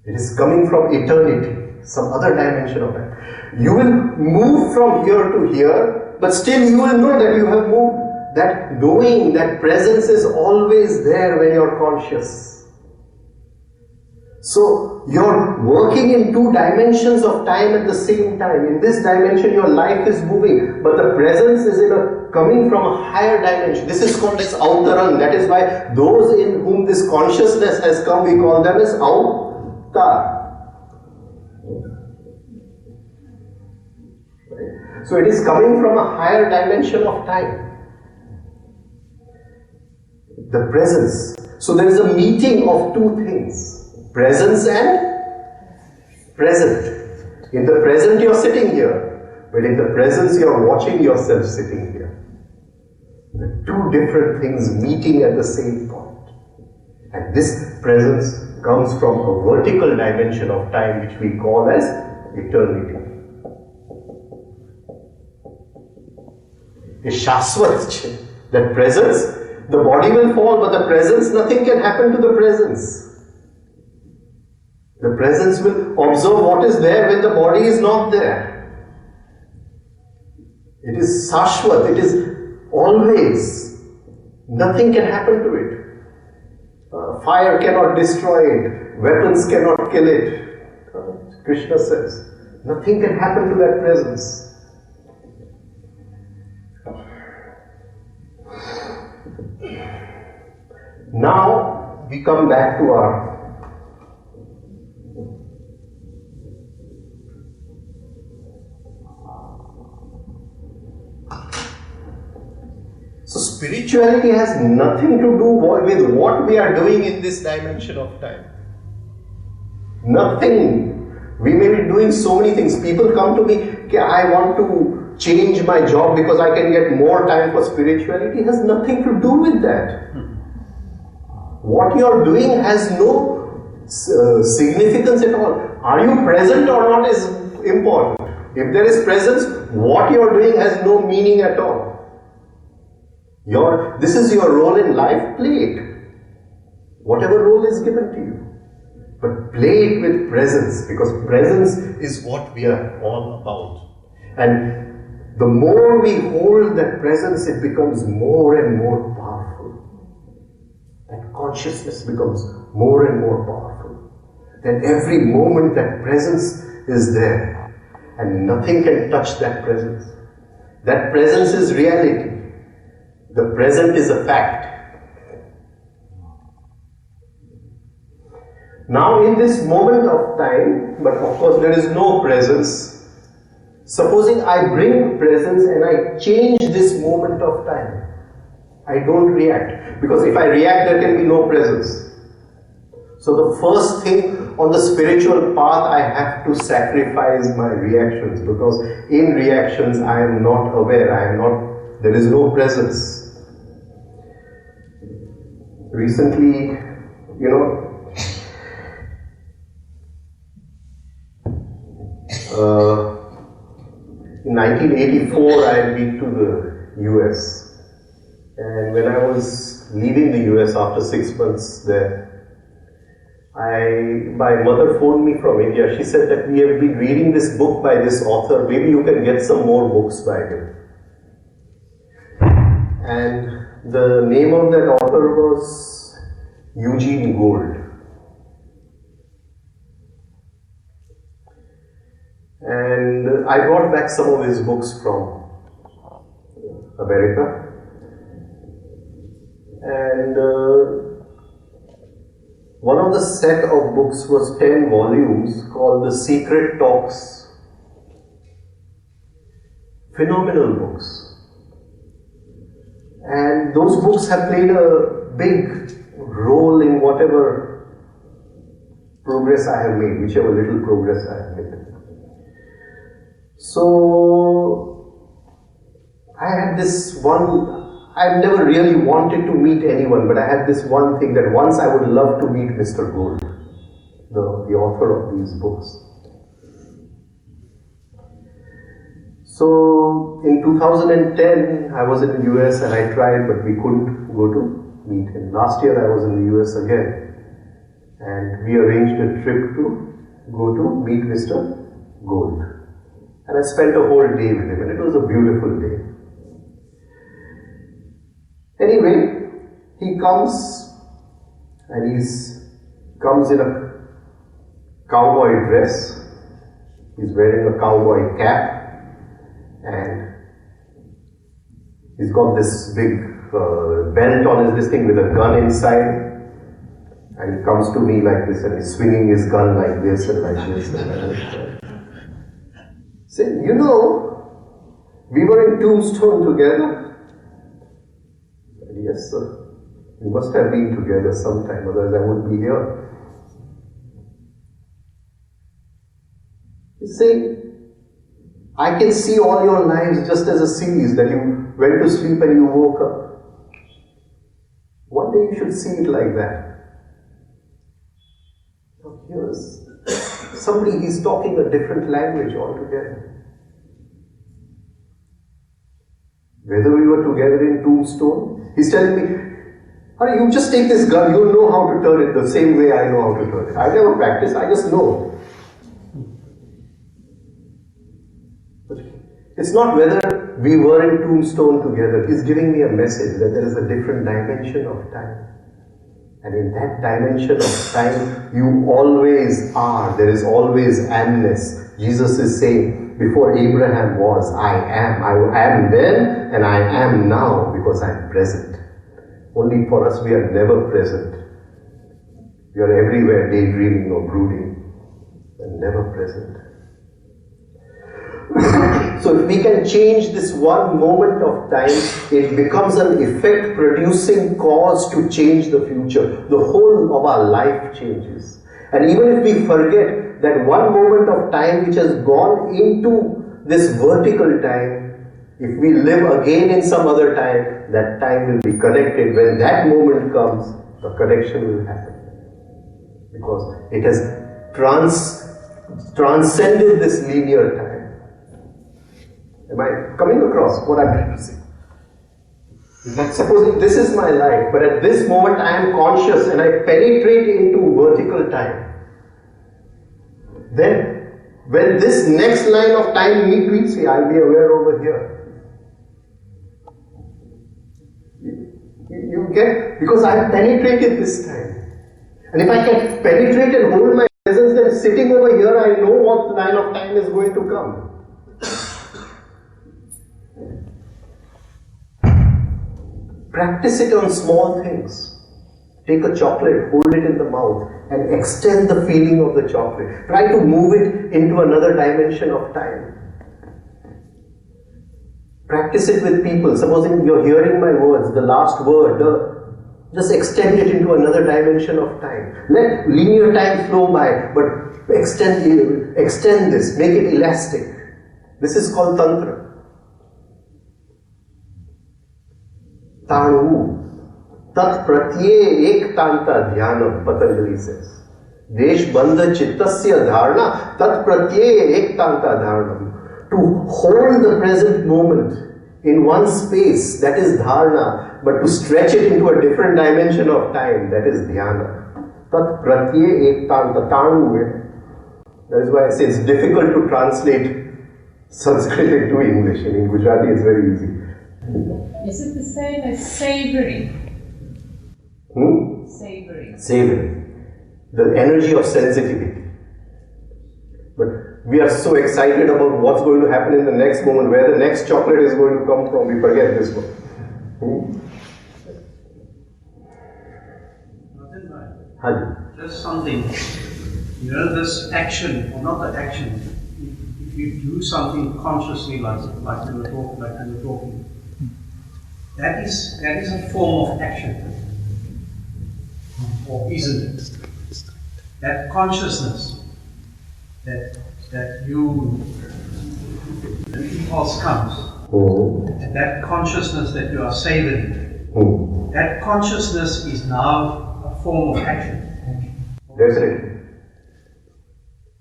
It is coming from eternity. Some other dimension of time. You will move from here to here, but still you will know that you have moved. That knowing, that presence is always there when you're conscious. So, you're working in 2 dimensions of time at the same time. In this dimension, your life is moving, but the presence is coming from a higher dimension. This is called as Avtaran. That is why those in whom this consciousness has come, we call them as Avtar. So, it is coming from a higher dimension of time. The presence. So, there is a meeting of 2 things. Presence and present. In the present you are sitting here, but in the presence you are watching yourself sitting here. The 2 different things meeting at the same point. And this presence comes from a vertical dimension of time which we call as eternity. A Shashwat, that presence, the body will fall, but the presence, nothing can happen to the presence. The presence will observe what is there when the body is not there. It is Shashwat, it is always. Nothing can happen to it. Fire cannot destroy it, weapons cannot kill it. Krishna says, nothing can happen to that presence. Now we come back to our spirituality has nothing to do with what we are doing in this dimension of time. Nothing. We may be doing so many things. People come to me, "Okay, I want to change my job because I can get more time for spirituality." It has nothing to do with that. What you are doing has no significance at all. Are you present or not is important. If there is presence, what you are doing has no meaning at all. This is your role in life, play it. Whatever role is given to you. But play it with presence, because presence is what we are all about. And the more we hold that presence, it becomes more and more powerful. That consciousness becomes more and more powerful. Then every moment that presence is there, and nothing can touch that presence. That presence is reality. The present is a fact. Now in this moment of time, but of course there is no presence. Supposing I bring presence and I change this moment of time. I don't react. Because if I react, there can be no presence. So the first thing on the spiritual path, I have to sacrifice my reactions, because in reactions I am not aware, there is no presence. Recently, in 1984 I had been to the US, and when I was leaving the US after 6 months there, my mother phoned me from India. She said that we have been reading this book by this author, maybe you can get some more books by him. And the name of that author was Eugene Gould. And I brought back some of his books from America. And one of the set of books was 10 volumes called The Secret Talks. Phenomenal books. And those books have played a big role in whatever progress I have made, whichever little progress I have made. So, I had this one, I've never really wanted to meet anyone, but I had this one thing that once I would love to meet Mr. Gould, the author of these books. So, in 2010, I was in the US and I tried, but we couldn't go to meet him. Last year I was in the US again, and we arranged a trip to go to meet Mr. Gould. And I spent a whole day with him, and it was a beautiful day. Anyway, he comes, and comes in a cowboy dress. He's wearing a cowboy cap, and he's got this big belt on this thing with a gun inside. And he comes to me like this, and he's swinging his gun like this and like this and like this. Said, we were in Tombstone together. Yes, sir. We must have been together sometime, otherwise I wouldn't be here. He's saying, I can see all your lives just as a series, that you went to sleep and you woke up. One day you should see it like that. Now here's somebody, he's talking a different language altogether. Whether we were together in Tombstone, he's telling me, you just take this gun, you'll know how to turn it the same way I know how to turn it. I never practiced, I just know. But it's not whether we were in Tombstone together. He's giving me a message that there is a different dimension of time. And in that dimension of time, you always are. There is always amness. Jesus is saying, before Abraham was, I am. I am then and I am now because I am present. Only for us, we are never present. We are everywhere daydreaming or brooding and never present. So if we can change this one moment of time, it becomes an effect producing cause to change the future. The whole of our life changes. And even if we forget that one moment of time which has gone into this vertical time, if we live again in some other time, that time will be connected. When that moment comes, the connection will happen. Because it has transcended this linear time. Am I coming across what I'm trying to say? That supposing this is my life, but at this moment I am conscious and I penetrate into vertical time. Then, when this next line of time meets me, I'll be aware over here. You get? Because I have penetrated this time. And if I can penetrate and hold my presence, then sitting over here, I know what line of time is going to come. Practice it on small things. Take a chocolate, hold it in the mouth, and extend the feeling of the chocolate. Try to move it into another dimension of time. Practice it with people. Supposing you're hearing my words, the last word, just extend it into another dimension of time. Let linear time flow by, but extend this, make it elastic. This is called Tantra. Tanu. Tat pratye ek tanta dhyanam, Patanjali says. Desh bandha chittasya dharana, tat pratye ek tanta dharanam. To hold the present moment in one space, that is dharana, but to stretch it into a different dimension of time, that is dhyana. Tat pratye ek tanta, tanu. That is why I say it's difficult to translate Sanskrit into English. In Gujarati it's very easy. Is it the same as savoring? Savoring. Savoring. The energy of sensitivity. But we are so excited about what's going to happen in the next moment, where the next chocolate is going to come from, we forget this one. Just something, this action, or not the action, if you do something consciously, like you were talking, that is a form of action. Or isn't it? That consciousness that the impulse comes, and that consciousness that you are savoring, that consciousness is now a form of action. That's it.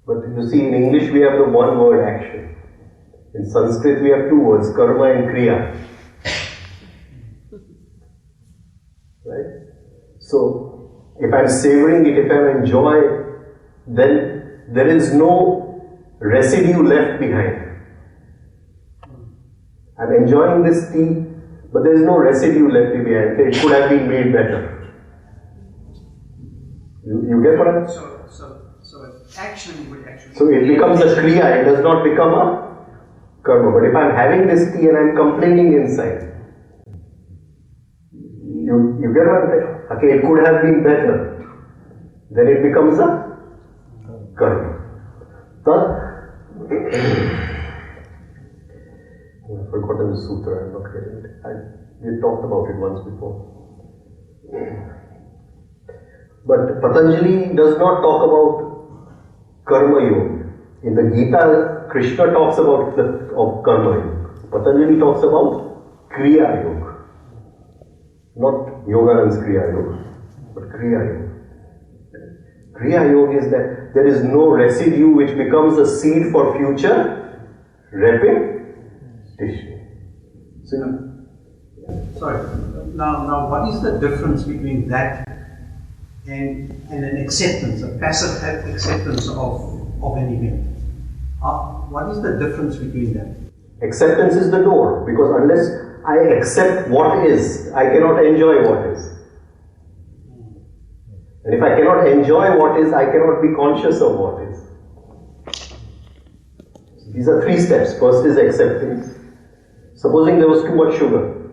But you see, in English we have the one word action. In Sanskrit we have two words, karma and kriya. Right? So, if I'm savoring it, if I'm enjoying, then there is no residue left behind. I'm enjoying this tea, but there is no residue left behind. It could have been made better. You get what I'm saying? So action would actually... So it becomes a kriya, it does not become a karma. But if I'm having this tea and I'm complaining inside, you get what I'm saying? Okay, it could have been better. Then it becomes a karma. I've forgotten the sutra, I'm not getting it. We talked about it once before. But Patanjali does not talk about karma yoga. In the Gita, Krishna talks about of karma yoga. Patanjali talks about kriya yoga. Not Yoganand's Kriya Yoga, but Kriya Yoga. Kriya Yoga is that there is no residue which becomes a seed for future repetition. Sorry. Now, what is the difference between that and an acceptance, a passive acceptance of an event? What is the difference between that? Acceptance is the door, because unless I accept what is, I cannot enjoy what is. And if I cannot enjoy what is, I cannot be conscious of what is. These are three steps. First is acceptance. Supposing there was too much sugar,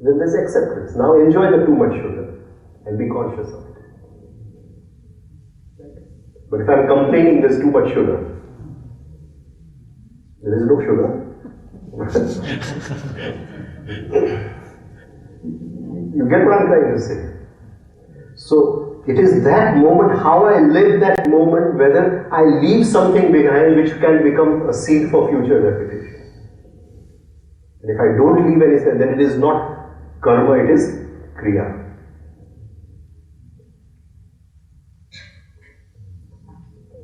then there's acceptance. Now enjoy the too much sugar and be conscious of it. But if I'm complaining there's too much sugar, There is no sugar. You get what I'm trying to say? So, it is that moment, how I live that moment, whether I leave something behind which can become a seed for future repetition. And if I don't leave anything, then it is not karma, it is kriya.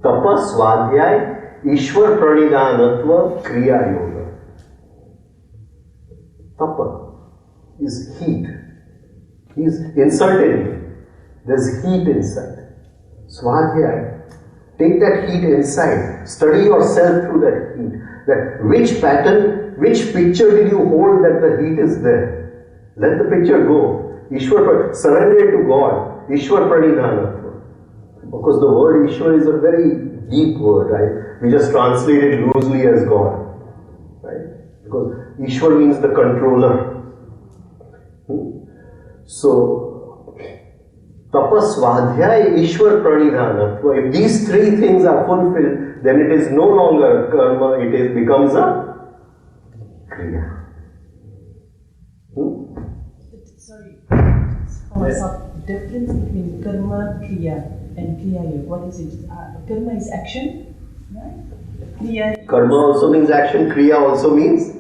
Tapa, Swadhyay, Ishwar Pranidhanatva, Kriya Yoga. Tapa is heat. He is insulted me. There's heat inside. Swadhyay, take that heat inside. Study yourself through that heat. That which pattern, which picture did you hold that the heat is there? Let the picture go. Ishwar, surrender it to God. Ishwar Pranidhanatva. Because the word Ishwar is a very deep word, right? We just translate it loosely as God, right? Because Ishwar means the controller. So, Tapa, Swadhyay, Ishwar Pranidhanatva. If these three things are fulfilled, then it is no longer karma, it becomes a kriya. Sorry, difference between karma, kriya and kriya yoga. What is it? Karma is action, right? Kriya. Karma also means action, kriya also means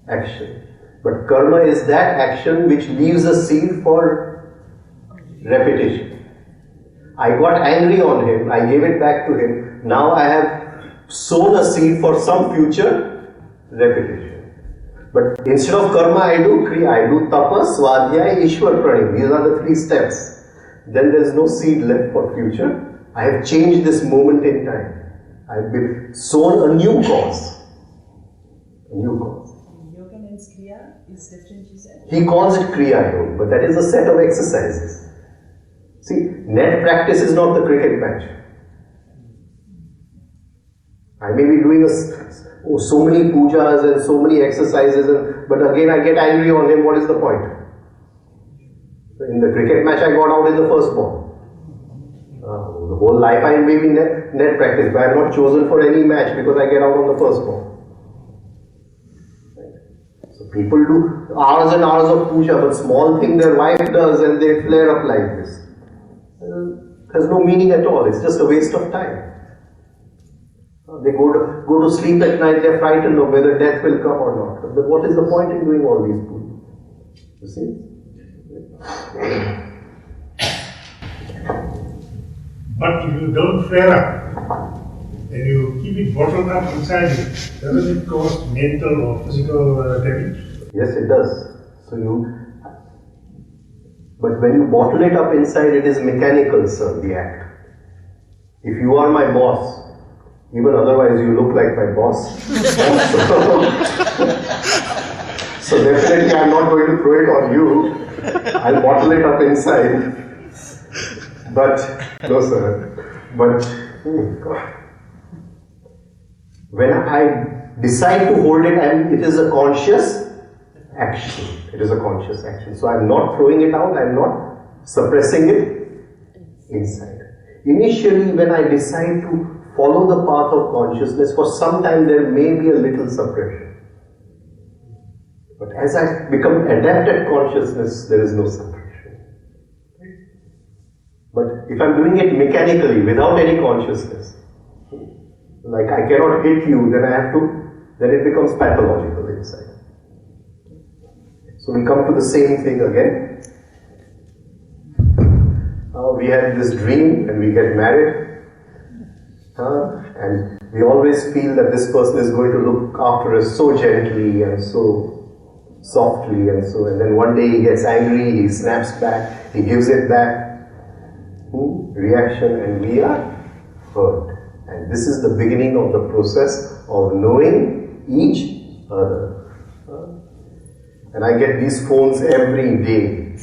action. But karma is that action which leaves a seed for repetition. I got angry on him, I gave it back to him. Now I have sown a seed for some future repetition. But instead of karma, I do kriya, I do tapa, swadhyay, ishwar pranidhanatva. These are the three steps. Then there is no seed left for future. I have changed this moment in time. I have sown a new cause. A new cause. Yoga means kriya is different, you said? He calls it kriya yoga, but that is a set of exercises. See, net practice is not the cricket match. I may be doing so many pujas and so many exercises, but again I get angry on him. What is the point? In the cricket match, I got out in the first ball. The whole life I may be net practice, but I am not chosen for any match because I get out on the first ball. So people do hours and hours of puja, but small thing their wife does and they flare up like this. There's no meaning at all. It's just a waste of time. They go to sleep at night. They're frightened of whether death will come or not. But what is the point in doing all these pujas? You see? But if you don't flare up and you keep it bottled up inside you, doesn't it cause mental or physical damage? Yes, it does. But when you bottle it up inside, it is mechanical, sir, the act. If you are my boss, even otherwise you look like my boss. So definitely I'm not going to throw it on you. I'll bottle it up inside. But, no sir. But, when I decide to hold it, it is a conscious action. It is a conscious action. So I'm not throwing it out, I'm not suppressing it inside. Initially, when I decide to follow the path of consciousness, for some time there may be a little suppression. But as I become adept at consciousness, there is no suppression. But if I'm doing it mechanically, without any consciousness, like I cannot hit you, then it becomes pathological inside. So we come to the same thing again. We had this dream and we get married. And we always feel that this person is going to look after us so gently and so softly and then one day he gets angry, he snaps back, he gives it back. Reaction, and we are hurt. And this is the beginning of the process of knowing each other. And I get these phones every day.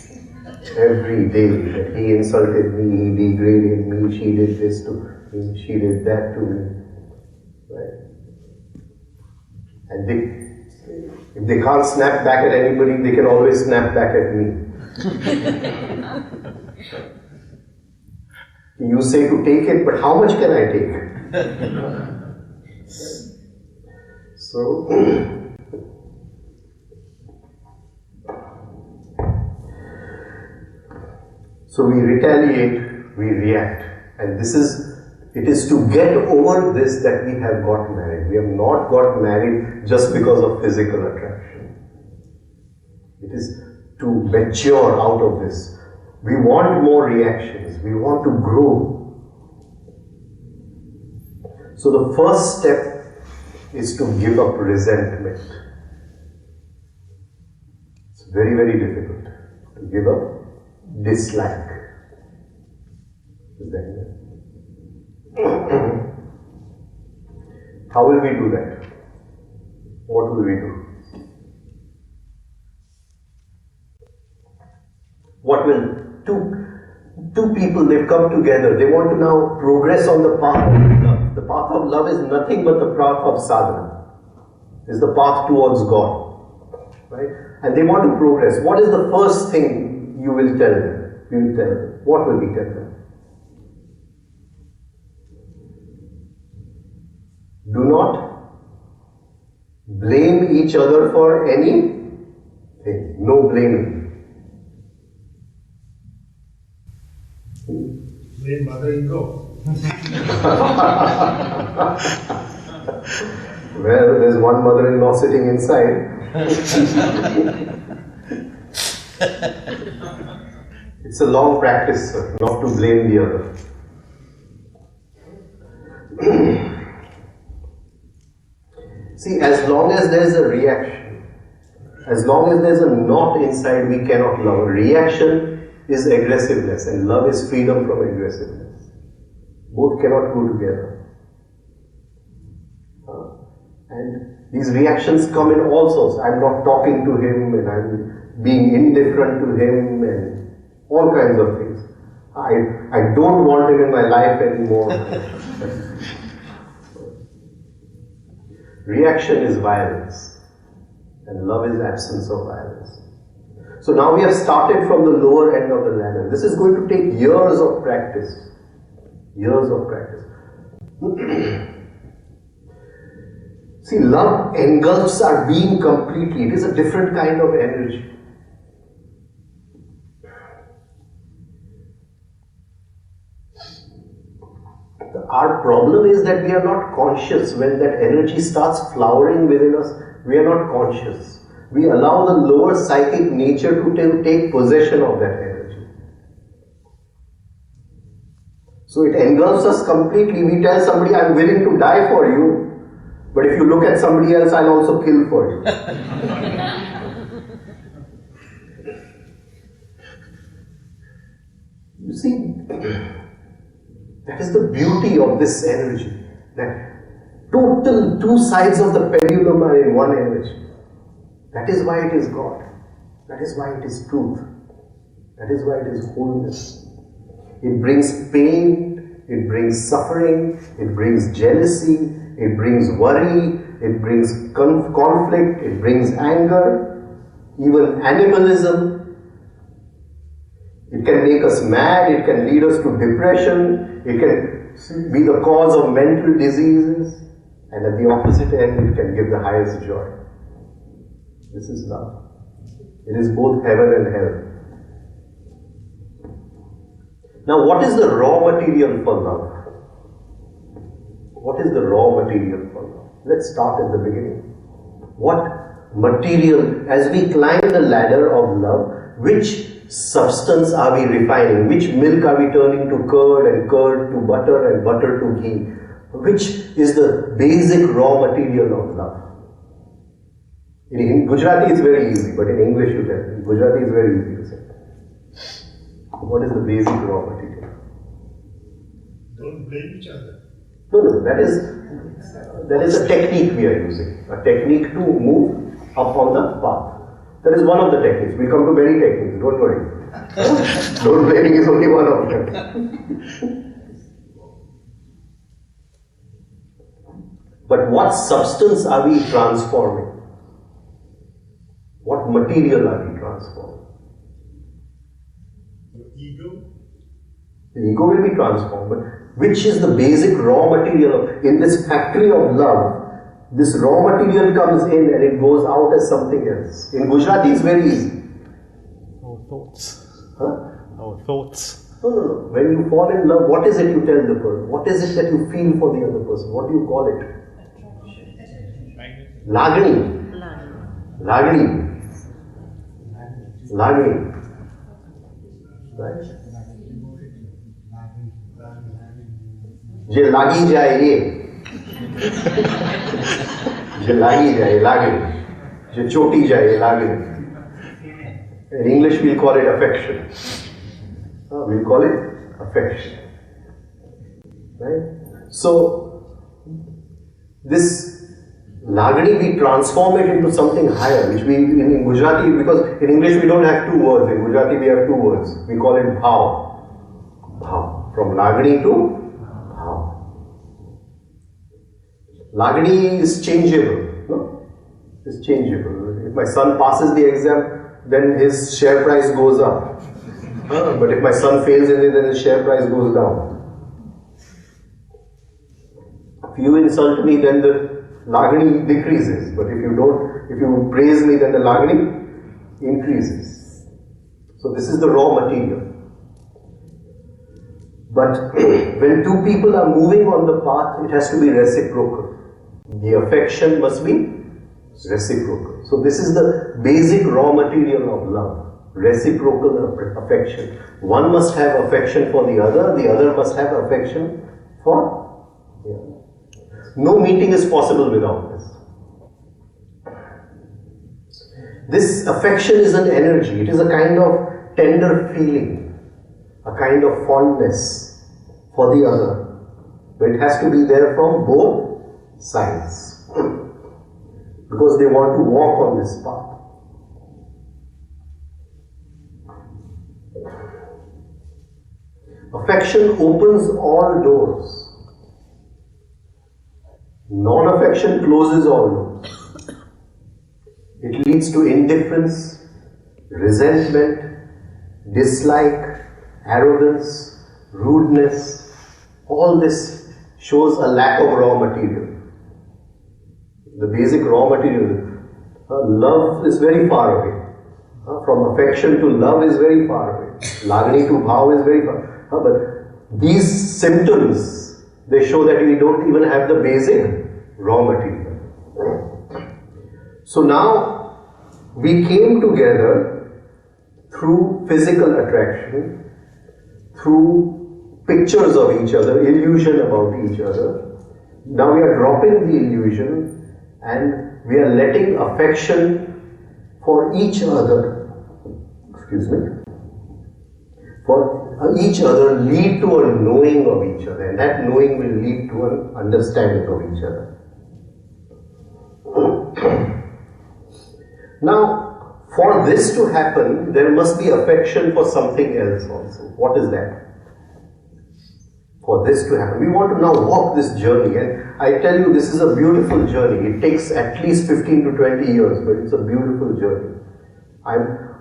Every day. That he insulted me, he degraded me, she did this to me, she did that to me. Right? And if they can't snap back at anybody, they can always snap back at me. You say to take it, but how much can I take? So we retaliate, we react, and it is to get over this that we have got married. We have not got married just because of physical attraction. It is to mature out of this. We want more reactions, we want to grow. So the first step is to give up resentment. It's very, very difficult to give up dislike. How will we do that? What will we do? What will two people, they've come together, they want to now progress on the path of love. The path of love is nothing but the path of sadhana. It's the path towards God. Right? And they want to progress. What is the first thing you will tell them? You will tell them. What will we tell them? Do not blame each other for anything. No blaming. Blame mother-in-law. Well, there's one mother-in-law sitting inside. It's a long practice, sir, not to blame the other. See, as long as there's a reaction, as long as there's a knot inside, we cannot love. Reaction is aggressiveness, and love is freedom from aggressiveness. Both cannot go together. And these reactions come in all sorts. I'm not talking to him, and I'm being indifferent to him, and all kinds of things. I don't want him in my life anymore. Reaction is violence, and love is absence of violence. So now we have started from the lower end of the ladder. This is going to take years of practice. Years of practice. See, love engulfs our being completely. It is a different kind of energy. Our problem is that we are not conscious. When that energy starts flowering within us, we are not conscious. We allow the lower psychic nature to take possession of that energy. So it engulfs us completely. We tell somebody, I'm willing to die for you, but if you look at somebody else, I'll also kill for you. You see, that is the beauty of this energy. That total two sides of the pendulum are in one energy. That is why it is God. That is why it is truth. That is why it is wholeness. It brings pain, it brings suffering, it brings jealousy, it brings worry, it brings conflict, it brings anger, even animalism. It can make us mad, it can lead us to depression, it can be the cause of mental diseases, and at the opposite end, it can give the highest joy. This is love. It is both heaven and hell. Now, what is the raw material for love? What is the raw material for love? Let's start at the beginning. What material, as we climb the ladder of love, which substance are we refining? Which milk are we turning to curd, and curd to butter, and butter to ghee? Which is the basic raw material of love? In Gujarati it's very easy, but in English you tell. In Gujarati it's very easy to say. What is the basic raw material? Don't blame each other. No, that is a technique we are using. A technique to move up on the path. That is one of the techniques. We'll come to many techniques, don't worry. Don't blaming is only one of them. But what substance are we transforming? What material are we transforming? Your ego? The ego will be transformed, but which is the basic raw material in this factory of love? this raw material comes in and it goes out as something else. In Gujarati it's very easy. Our thoughts. Huh? Our thoughts. No. When you fall in love, what is it you tell the person? What is it that you feel for the other person? What do you call it? Lagni. Right? Je lagi jaye. Je lagi jaye, lagni. Je choti jaye, lagni. In English we'll call it affection. We'll call it affection. Right? So, this Lagni, we transform it into something higher, which we, in Gujarati, because in English we don't have two words, in Gujarati we have two words. We call it bhav. Bhav. From Lagni to bhav. Lagni is changeable. No? It's changeable. If my son passes the exam, then his share price goes up. But if my son fails in it, then his share price goes down. If you insult me, then the Lagni decreases. But if you praise me, then the Lagni increases. So this is the raw material. But when two people are moving on the path, it has to be reciprocal. The affection must be reciprocal. So this is the basic raw material of love. Reciprocal affection. One must have affection for the other must have affection for the other. No meeting is possible without this. This affection is an energy. It is a kind of tender feeling, a kind of fondness for the other. But it has to be there from both sides. Because they want to walk on this path. Affection opens all doors. Non-affection closes all doors. It leads to indifference, resentment, dislike, arrogance, rudeness. All this shows a lack of raw material. The basic raw material. Love is very far away. From affection to love is very far away. Lagni to bhav is very far. But these symptoms, they show that we don't even have the basic raw material. So now we came together through physical attraction, through pictures of each other, illusion about each other. Now we are dropping the illusion and we are letting affection for each other, for each other lead to a knowing of each other, and that knowing will lead to an understanding of each other. Now, for this to happen, there must be affection for something else also. What is that? For this to happen, we want to now walk this journey, and I tell you, this is a beautiful journey. It takes at least 15 to 20 years, but it's a beautiful journey.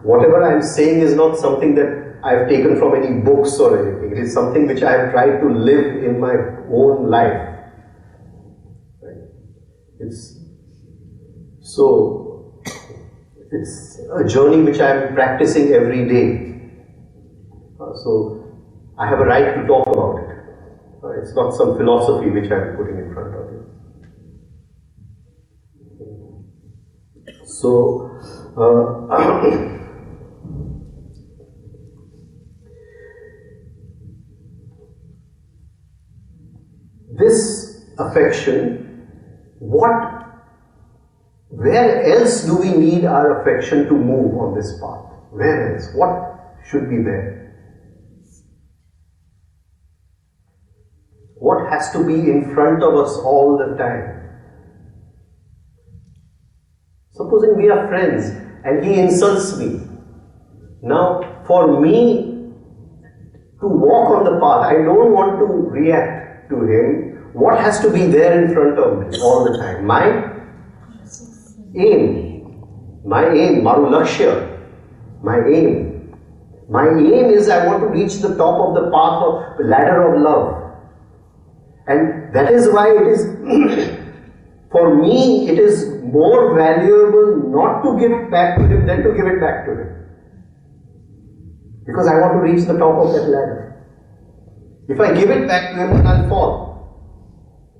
Whatever I'm saying is not something that I've taken from any books or anything. It is something which I have tried to live in my own life. Right? It's a journey which I am practicing every day. So I have a right to talk about it. It's not some philosophy which I am putting in front of you. So this affection, where else do we need our affection to move on this path? Where else? What should be there? What has to be in front of us all the time? Supposing we are friends and he insults me. Now, for me to walk on the path, I don't want to react to him. What has to be there in front of me all the time? My aim, maru lakshya, my aim. My aim is I want to reach the top of the path of ladder of love. And that is why it is For me, it is more valuable not to give it back to him than to give it back to him. Because I want to reach the top of that ladder. If I give it back to him, then I'll fall.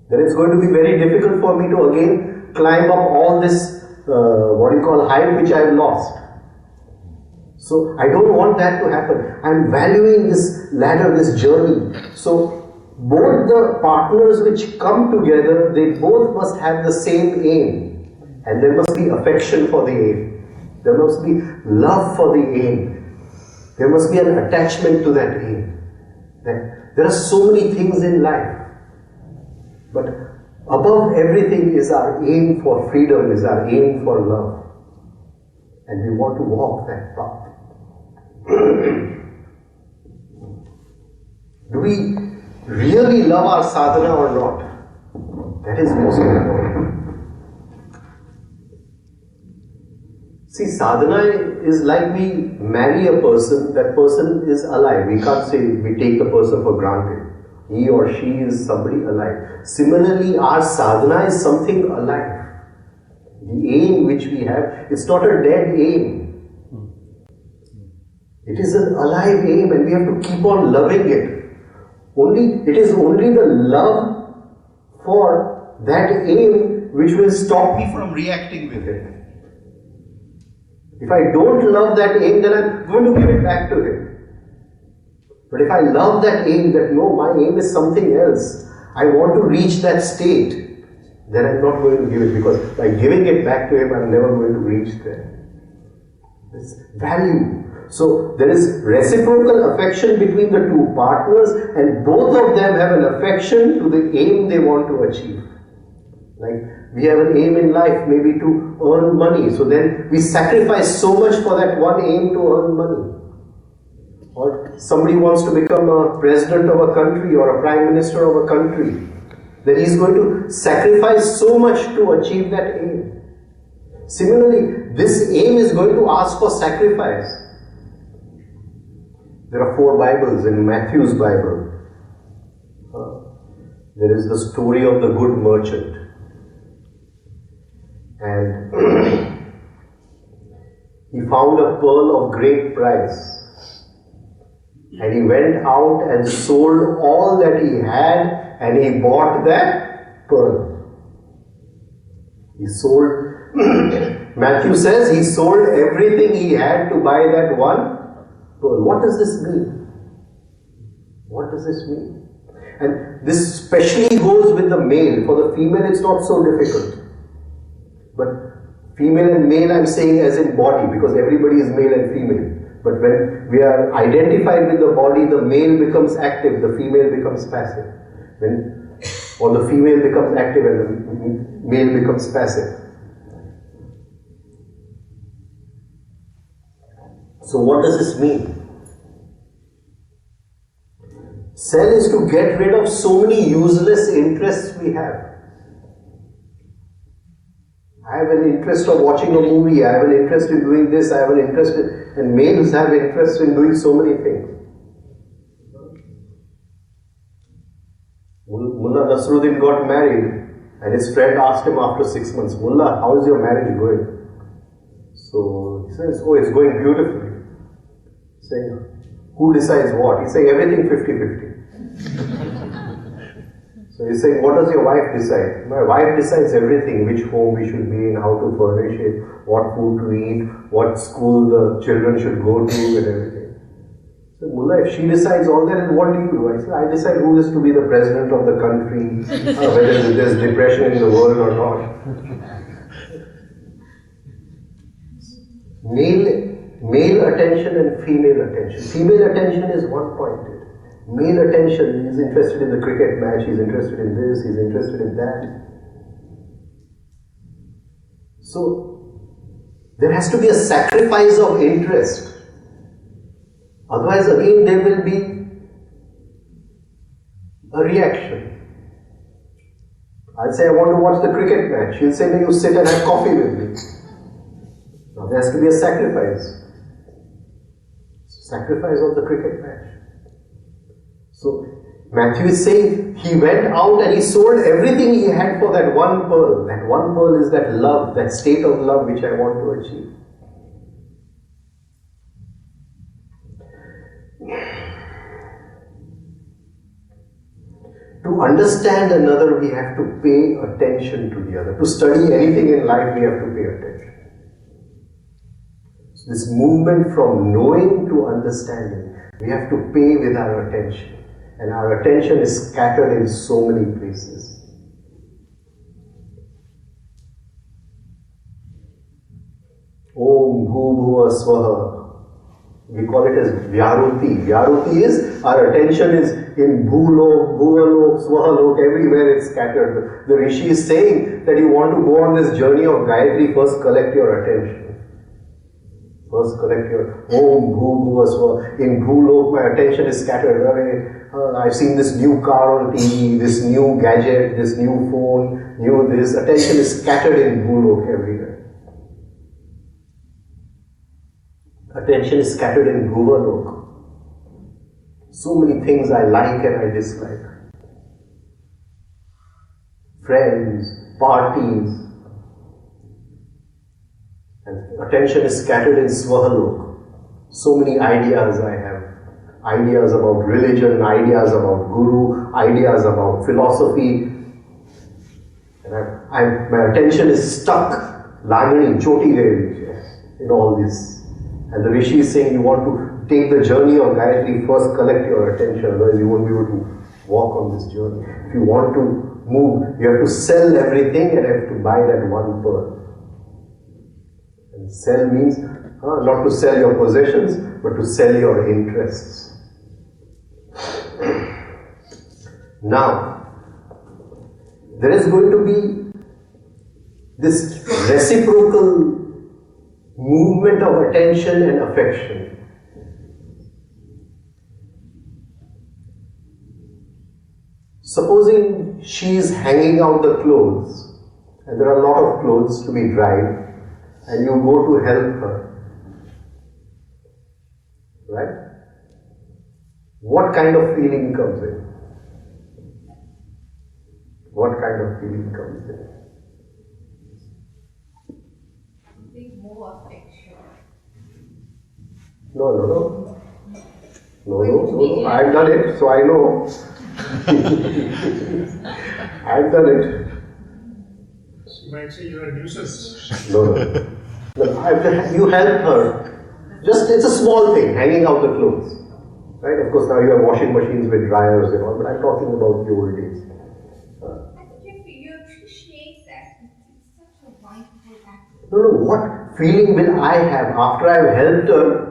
Then it's going to be very difficult for me to again climb up all this, height which I've lost. So I don't want that to happen. I'm valuing this ladder, this journey. So both the partners which come together, they both must have the same aim. And there must be affection for the aim. There must be love for the aim. There must be an attachment to that aim. There are so many things in life. But above everything is our aim for freedom, is our aim for love. And we want to walk that path. Do we really love our sadhana or not? That is most important. See, sadhana is like we marry a person, that person is alive. We can't say we take the person for granted. He or she is somebody alive. Similarly, our sadhana is something alive. The aim which we have, it's not a dead aim. It is an alive aim and we have to keep on loving it. It is only the love for that aim which will stop me from reacting with it. If I don't love that aim, then I'm going to give it back to him. But if I love that aim, that no, my aim is something else, I want to reach that state, then I'm not going to give it, because by giving it back to him, I'm never going to reach there. It's value. So there is reciprocal affection between the two partners, and both of them have an affection to the aim they want to achieve. Like we have an aim in life, maybe to earn money, so then we sacrifice so much for that one aim to earn money. Or somebody wants to become a president of a country or a prime minister of a country, then he's going to sacrifice so much to achieve that aim. Similarly, this aim is going to ask for sacrifice. There are 4 Bibles in Matthew's Bible. There is the story of the good merchant. And he found a pearl of great price. And he went out and sold all that he had and he bought that pearl. He sold, Matthew says he sold everything he had to buy that one pearl. What does this mean? What does this mean? And this especially goes with the male. For the female it's not so difficult. But female and male I'm saying as in body, because everybody is male and female. But when we are identified with the body, the male becomes active, the female becomes passive. Or the female becomes active and the male becomes passive. So what does this mean? Sell is to get rid of so many useless interests we have. I have an interest of watching a movie, I have an interest in doing this, I have an interest in, and males have interest in doing so many things. Mullah Nasruddin got married and his friend asked him after 6 months, Mullah, how is your marriage going? So he says, oh, it's going beautifully. He's saying, who decides what? He's saying everything 50-50. So he's saying, what does your wife decide? My wife decides everything, which home we should be in, how to furnish it, what food to eat, what school the children should go to and everything. So Mullah, if she decides all that, then what do you do? I said, I decide who is to be the president of the country, whether there's depression in the world or not. Male attention and female attention. Female attention is one-pointed. Male attention, he's interested in the cricket match, he's interested in this, he's interested in that. So, there has to be a sacrifice of interest. Otherwise, again, there will be a reaction. I'll say, I want to watch the cricket match. He'll say, no, you sit and have coffee with me. Now, there has to be a sacrifice. Sacrifice of the cricket match. So, Matthew is saying he went out and he sold everything he had for that one pearl. That one pearl is that love, that state of love which I want to achieve. To understand another, we have to pay attention to the other. To study anything in life, we have to pay attention. So this movement from knowing to understanding, we have to pay with our attention. And our attention is scattered in so many places. Om Bhubhuva Swaha. We call it as Vyaruti. Vyaruti is, our attention is in Bhulok, Bhuvalok, Swahalok, everywhere it's scattered. The Rishi is saying that you want to go on this journey of Gayatri, first collect your attention. First collect your Om Bhubhuva Swaha. In Bhulok, my attention is scattered. I've seen this new car on TV, this new gadget, this new phone, new this. Attention is scattered in Bhulok everywhere. Attention is scattered in Bhuvalok. So many things I like and I dislike. Friends, parties. And attention is scattered in Swahalok. So many ideas I have. Ideas about religion, ideas about guru, ideas about philosophy. And my attention is stuck, Lagani, Choti Gayi, in all this. And the Rishi is saying you want to take the journey of Gayatri, first collect your attention, otherwise you won't be able to walk on this journey. If you want to move, you have to sell everything and have to buy that one pearl. And sell means not to sell your possessions, but to sell your interests. Now, there is going to be this reciprocal movement of attention and affection. Supposing she is hanging out the clothes, and there are a lot of clothes to be dried, and you go to help her, right? What kind of feeling comes in? What kind of feeling comes in? More affection. No. I've done it, so I know. I've done it. You might say you're a nuisance. No. You help her. Just, it's a small thing, hanging out the clothes. Right? Of course, now you have washing machines with dryers and all, but I'm talking about the old days. You appreciate that. It's such a wonderful act. No, what feeling will I have after I've helped her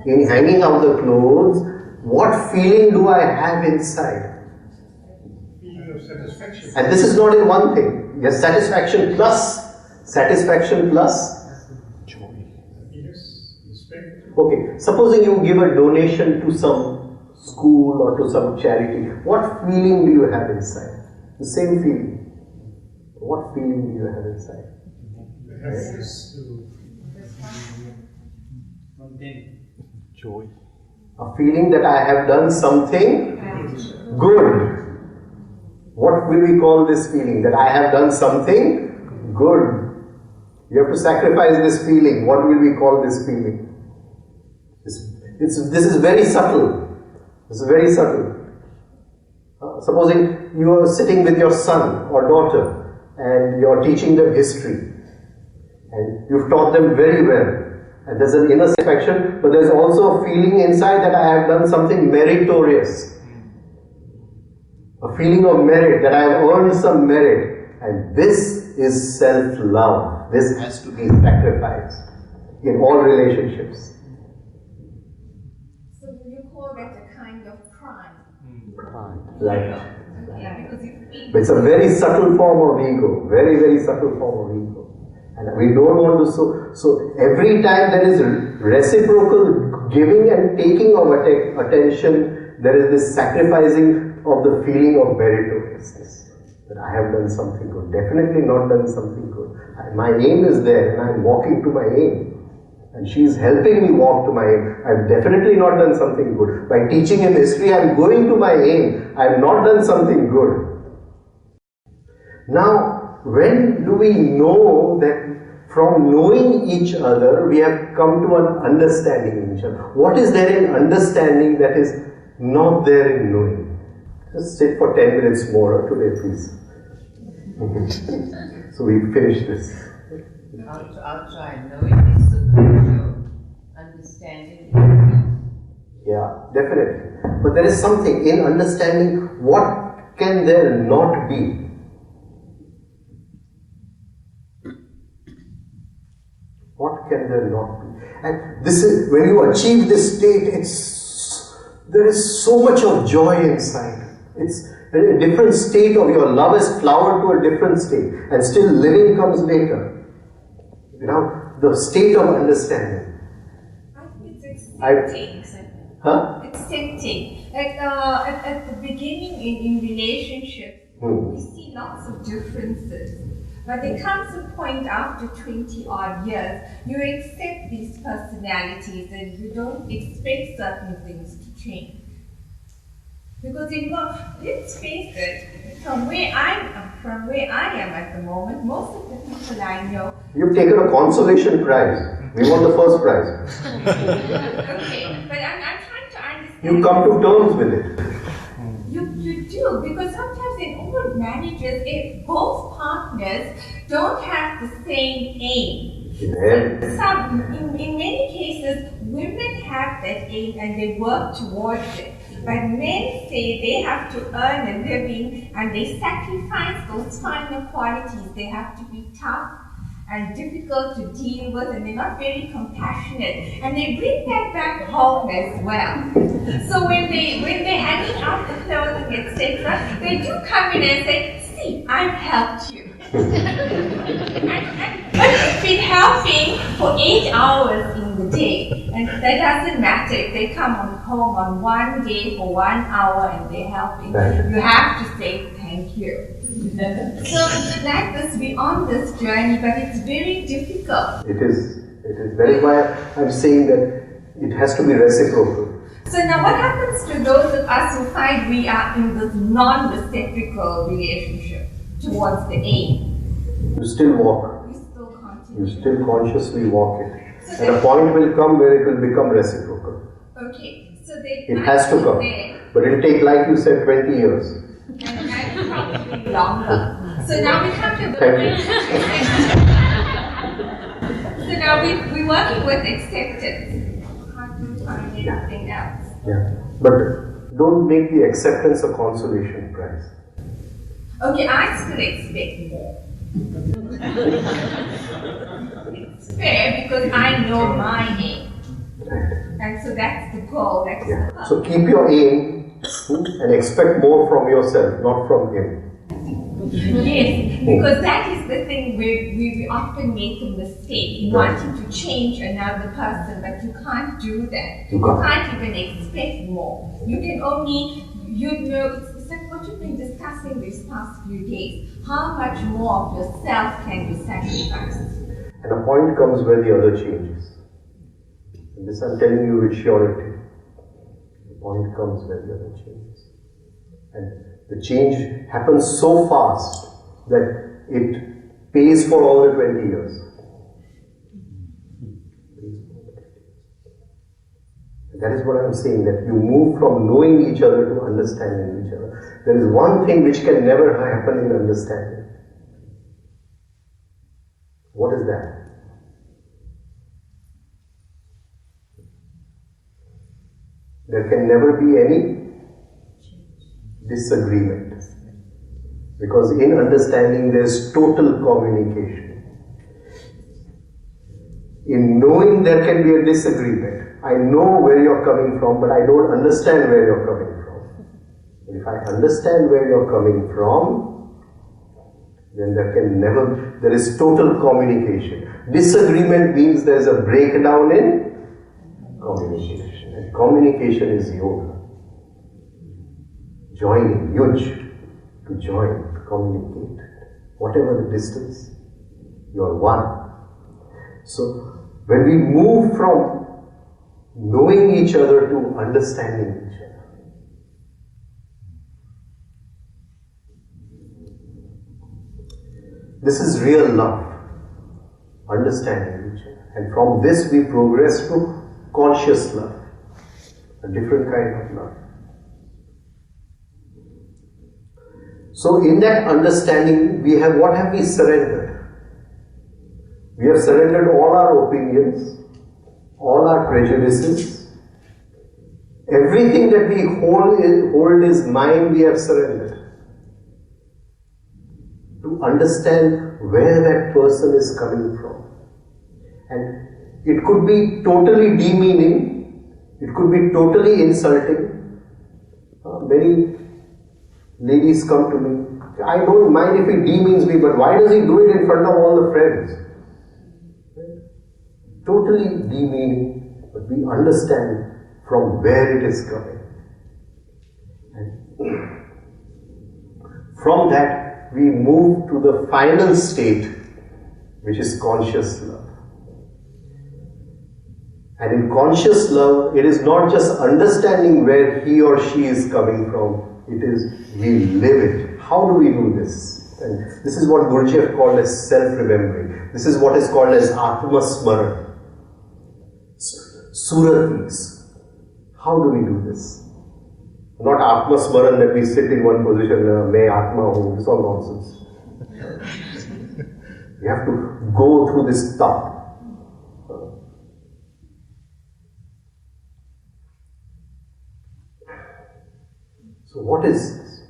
in hanging out the clothes? What feeling do I have inside? Feeling of satisfaction. And this is not in one thing. Yes, satisfaction plus joy. Happiness, respect. Okay, supposing you give a donation to some school or to some charity, what feeling do you have inside? The same feeling. What feeling do you have inside? Happiness to Joy. A feeling that I have done something good. What will we call this feeling? That I have done something good. You have to sacrifice this feeling. What will we call this feeling? This is very subtle. This is very subtle. Supposing you are sitting with your son or daughter and you are teaching them history and you've taught them very well. And there's an inner satisfaction, but there's also a feeling inside that I have done something meritorious. A feeling of merit, that I have earned some merit. And this is self-love. This has to be sacrificed in all relationships. So you call that a kind of pride? Right. Okay, because you feel. But it's a very subtle form of ego. Very, very subtle form of ego. And we don't want to, so every time there is reciprocal giving and taking of attention, there is this sacrificing of the feeling of meritoriousness. That I have done something good. Definitely not done something good. My aim is there and I am walking to my aim. And she is helping me walk to my aim. I have definitely not done something good. By teaching him history, I am going to my aim. I have not done something good. Now, when do we know that from knowing each other, we have come to an understanding each other? What is there in understanding that is not there in knowing? Just sit for 10 minutes more today, please. So we finish this. I'll try. Knowing is superficial, understanding is deep. Yeah, definitely. But there is something in understanding. What can there not be? What can there not be? And this is when you achieve this state, there is so much of joy inside. It's a different state of your love has flowered to a different state, and still living comes later. You know, the state of understanding. I think it's accepting. Accepting. At the beginning in relationships, we see lots of differences. But there comes a point after 20 odd years, you accept these personalities and you don't expect certain things to change. Because let's face it, from where I am at the moment, most of the people I know. You've taken a consolation prize. We want the first prize. Okay, but I'm trying to understand. You come to terms with it. You do, because sometimes in old marriages, if both partners don't have the same aim. Yeah. In many cases, women have that aim and they work towards it. But men say they have to earn a living and they sacrifice those final qualities. They have to be tough and difficult to deal with, and they're not very compassionate, and they bring that back home as well. So when they're hanging out the clothing, etc., they do come in and say, "See, I've helped you." But it's been helping for 8 hours in the day, and that doesn't matter if they come home on one day for 1 hour and they're helping. You have to say thank you. So like this, we're on this journey, but it's very difficult. It is. That is why I'm saying that it has to be reciprocal. So now what happens to those of us who find we are in this non-reciprocal relationship towards the aim? You still walk. You still continue. You still consciously walk it. So and a point will come where it will become reciprocal. Okay, so they it has to come. But it will take, like you said, 20 years. And probably longer. So now we come to the So now we're working with acceptance. Can't do anything else. Yeah. But don't make the acceptance a consolation prize. Okay, I still expect more. It's fair because I know my aim. And so that's the goal. That's the goal. So keep your aim and expect more from yourself, not from him. Yes, because that is the thing where we often make a mistake in wanting to change another person, but you can't do that. You can't even expect more. You can only, it's like what you've been discussing these past few days. How much more of yourself can you sacrifice? And a point comes where the other changes. And this I'm telling you with surety. The point comes where the other changes. And the change happens so fast that it pays for all the 20 years. And that is what I am saying, that you move from knowing each other to understanding each other. There is one thing which can never happen in understanding. What is that? There can never be any disagreement. Because in understanding there is total communication. In knowing there can be a disagreement. I know where you're coming from, but I don't understand where you're coming from. And if I understand where you're coming from, then there is total communication. Disagreement means there's a breakdown in communication. And communication is yoga. Joining, yuj, to join, to communicate. Whatever the distance, you are one. So, when we move from knowing each other to understanding each other. This is real love, understanding each other. And from this we progress to conscious love, a different kind of love. So in that understanding, what have we surrendered? We have surrendered all our opinions, all our prejudices. Everything that we hold is mine, we have surrendered. To understand where that person is coming from. And it could be totally demeaning, it could be totally insulting. Many ladies come to me, I don't mind if he demeans me, but why does he do it in front of all the friends? Totally demeaning, but we understand from where it is coming. And from that, we move to the final state, which is conscious love. And in conscious love, it is not just understanding where he or she is coming from, it is we live it. How do we do this? And this is what Guruji called as self-remembering. This is what is called as Atma Smaran. Suratis. How do we do this? Not Atma Smaran that we sit in one position, Main Atma Hu, this is all nonsense. We have to go through this thought. So what is this?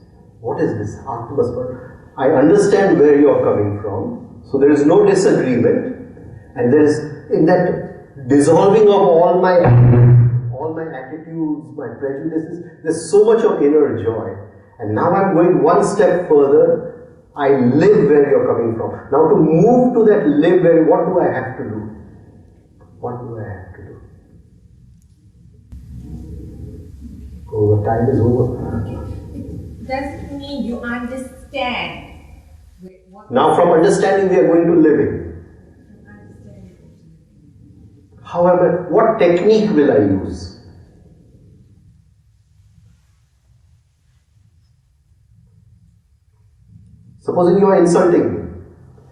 What is this Atma Smaran? I understand where you are coming from, so there is no disagreement, and there is in that dissolving of all my attitudes, my prejudices, there's so much of inner joy. And now I'm going one step further. I live where you're coming from. Now to move to that live where, what do I have to do? What do I have to do? Oh, time is over. It doesn't mean you understand. Now from understanding we are going to living. However, what technique will I use? Supposing you are insulting me.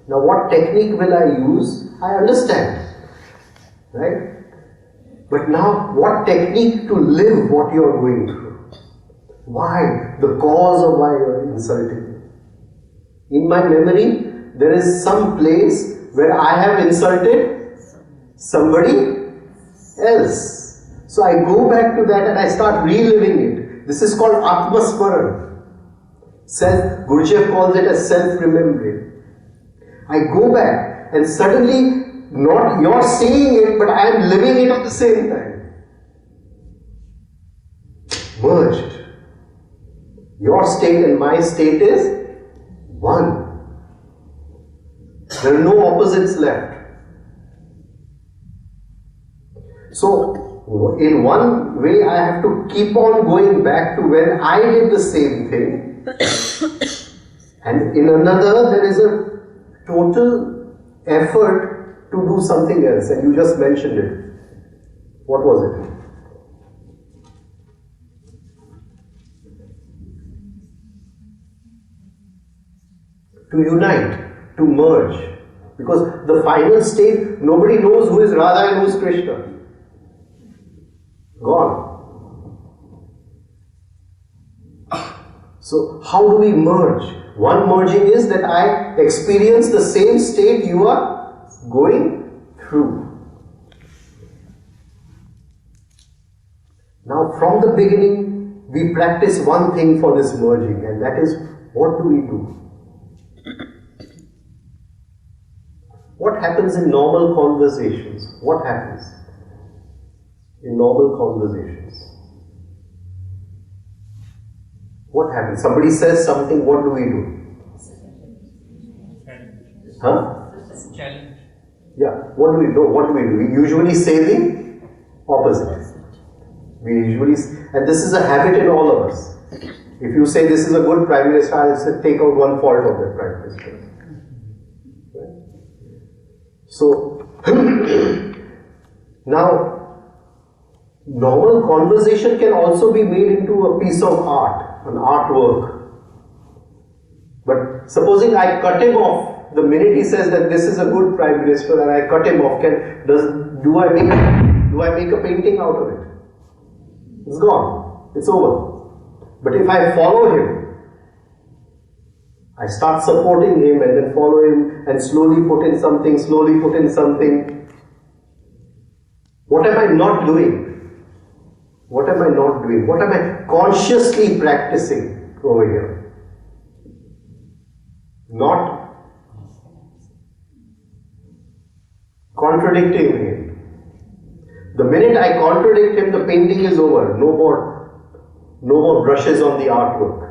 Now what technique will I use? I understand. Right? But now what technique to live what you are going through? Why? The cause of why you are insulting me. In my memory, there is some place where I have insulted somebody else. So I go back to that and I start reliving it. This is called Atma Smaran. Guruji calls it as self-remembering. I go back and suddenly, not you're saying it, but I am living it at the same time. Merged. Your state and my state is one. There are no opposites left. So, in one way, I have to keep on going back to when I did the same thing. And in another, there is a total effort to do something else. And you just mentioned it. What was it? To unite, to merge. Because the final state, nobody knows who is Radha and who is Krishna. Gone. So how do we merge? One merging is that I experience the same state you are going through. Now from the beginning, we practice one thing for this merging, and that is, what do we do? What happens in normal conversations? What happens in normal conversations? What happens? Somebody says something, what do we do? Huh? Challenge. Yeah, what do we do? What do we do? We usually say the opposite. We usually, and this is a habit in all of us. If you say this is a good Prime Minister, I'll say take out one fault of that Prime Minister. So, Now, normal conversation can also be made into a piece of art, an artwork. But supposing I cut him off the minute he says that this is a good Prime Minister and I cut him off, do I make a painting out of it? It's gone. It's over. But if I follow him, I start supporting him and then follow him and slowly put in something, what am I not doing? What am I not doing? What am I consciously practicing over here? Not contradicting him. The minute I contradict him, the painting is over. No more brushes on the artwork.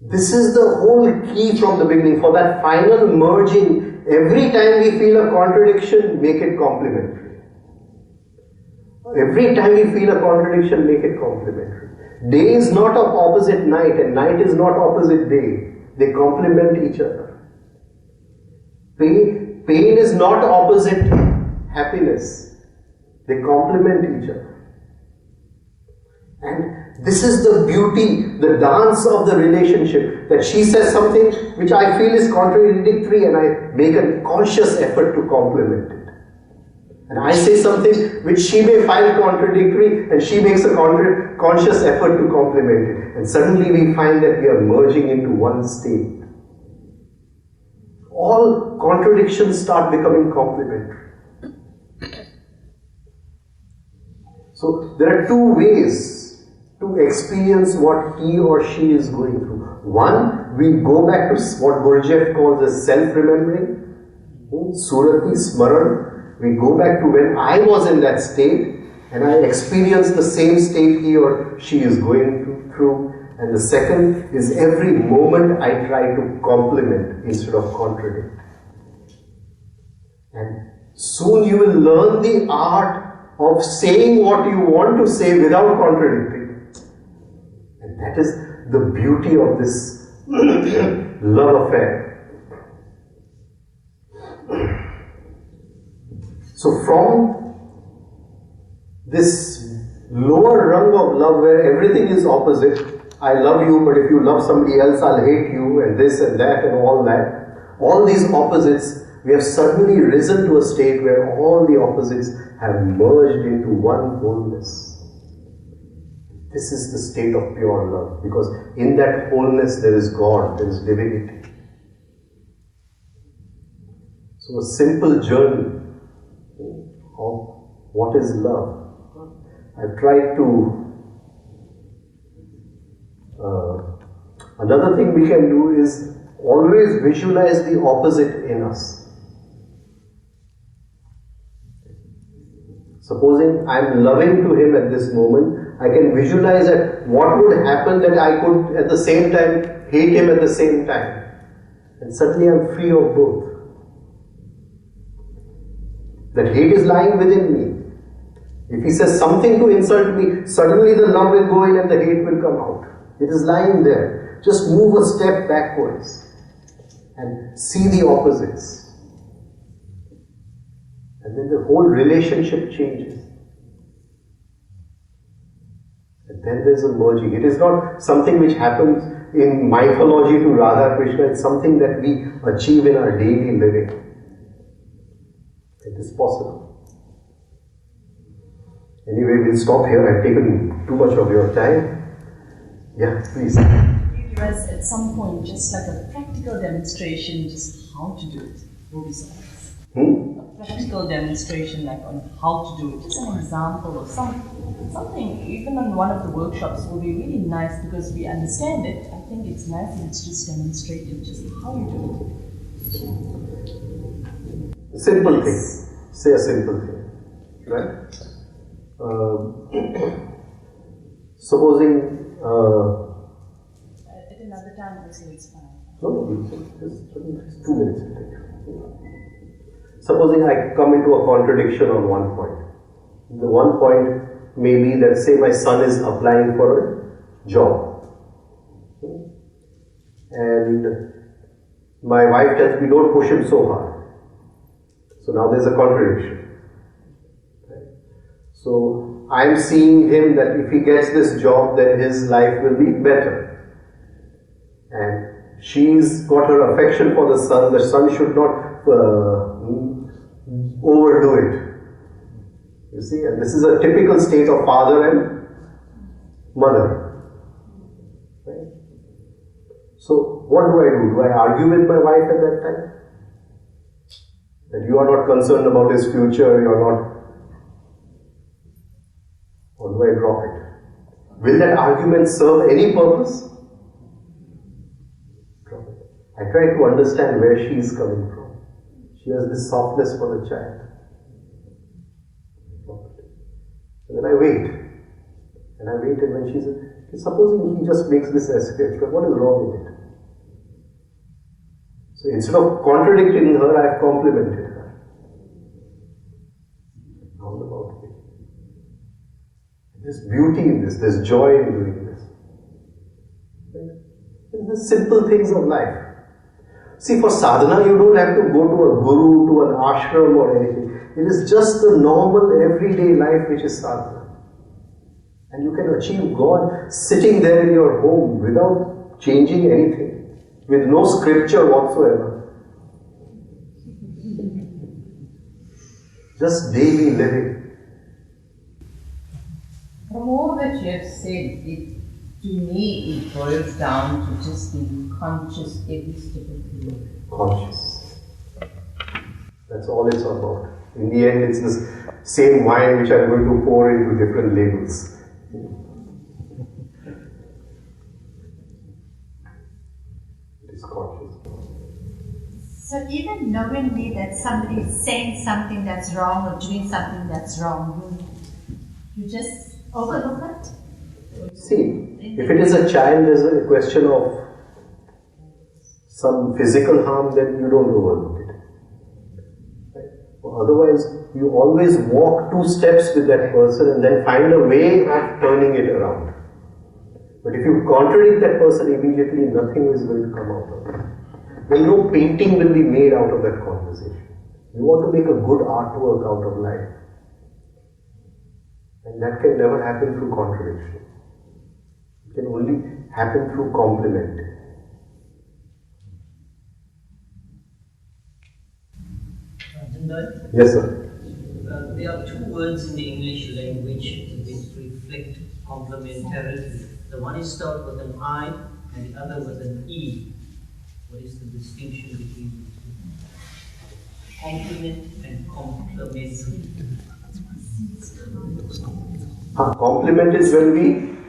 This is the whole key from the beginning. For that final merging, every time we feel a contradiction, make it complementary. Every time we feel a contradiction, make it complementary. Day is not opposite night and night is not opposite day. They complement each other. Pain is not opposite happiness. They complement each other. And this is the beauty, the dance of the relationship, that she says something which I feel is contradictory and I make a conscious effort to complement it. And I say something which she may find contradictory and she makes a conscious effort to complement it. And suddenly we find that we are merging into one state. All contradictions start becoming complementary. So there are two ways to experience what he or she is going through. One, we go back to what Gurdjieff calls as self-remembering, Surati Smaran. We go back to when I was in that state and I experienced the same state he or she is going through. And the second is every moment I try to complement instead of contradict. And soon you will learn the art of saying what you want to say without contradicting. And that is the beauty of this love affair. So from this lower rung of love where everything is opposite, I love you, but if you love somebody else, I'll hate you, and this and that and all that. All these opposites, we have suddenly risen to a state where all the opposites have merged into one wholeness. This is the state of pure love, because in that wholeness there is God, there is divinity. So a simple journey of what is love. I've tried to another thing we can do is always visualize the opposite in us. Supposing I'm loving to him at this moment, I can visualize that what would happen that I could at the same time hate him at the same time. And suddenly I'm free of both. That hate is lying within me. If he says something to insult me, suddenly the love will go in and the hate will come out. It is lying there. Just move a step backwards and see the opposites. And then the whole relationship changes. And then there's a merging. It is not something which happens in mythology to Radha Krishna. It's something that we achieve in our daily living. It is possible. Anyway, we'll stop here. I've taken too much of your time. Yeah, please. Give us at some point just like a practical demonstration, just how to do it. Will be so nice. A practical demonstration like on how to do it. Just an example of something, even on one of the workshops will be really nice because we understand it. I think it's nice and it's just demonstrated just how you do it. Simple thing. Say a simple thing. Right? Supposing at another time, obviously it's fine. No, just 2 minutes. Supposing I come into a contradiction on one point. The one point may be that, say, my son is applying for a job. And my wife tells me, don't push him so hard. So now there's a contradiction. So I'm seeing him that if he gets this job, then his life will be better. And she's got her affection for the son should not overdo it. You see, and this is a typical state of father and mother. Right? So what do I do? Do I argue with my wife at that time? That you are not concerned about his future, you are not. Or do I drop it? Will that argument serve any purpose? Drop it. I try to understand where she is coming from. She has this softness for the child. Drop it. And then I wait. And I wait, and when she says, supposing he just makes this escape, what is wrong with it? So instead of contradicting her, I have complimented her. All about it. There's beauty in this, there's joy in doing this. The simple things of life. See, for sadhana, you don't have to go to a guru, to an ashram or anything. It is just the normal everyday life which is sadhana. And you can achieve God sitting there in your home without changing anything, with no scripture whatsoever. Just daily living. From all that you have said, to me it boils down to just being conscious every step of the way. Conscious. That's all it's about. In the end, it's this same wine which I'm going to pour into different labels. It is conscious. So even knowingly that somebody is saying something that's wrong or doing something that's wrong, you just overlook it? See, if it is a child, there's a question of some physical harm, then you don't overlook it. Right? Otherwise, you always walk 2 steps with that person and then find a way of turning it around. But if you contradict that person immediately, nothing is going to come out of it. Then no painting will be made out of that conversation. You want to make a good artwork out of life. And that can never happen through contradiction. It can only happen through complement. Yes, sir. There are 2 words in the English language which reflect complementarity. The one is spelled with an I and the other with an E. What is the distinction between the 2? Complement and complementary. Compliment is when we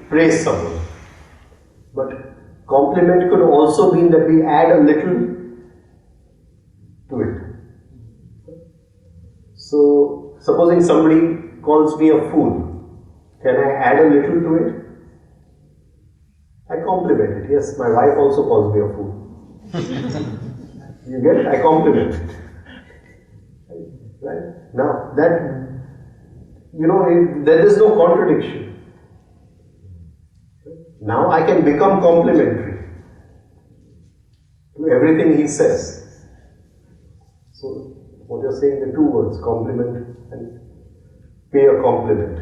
praise someone. But compliment could also mean that we add a little to it. So, supposing somebody calls me a fool, can I add a little to it? I compliment it. Yes, my wife also calls me a fool. You get it? I compliment it. Right? Now, that, there is no contradiction. Now I can become complimentary to everything he says. So, what you're saying, the 2 words, compliment and pay a compliment.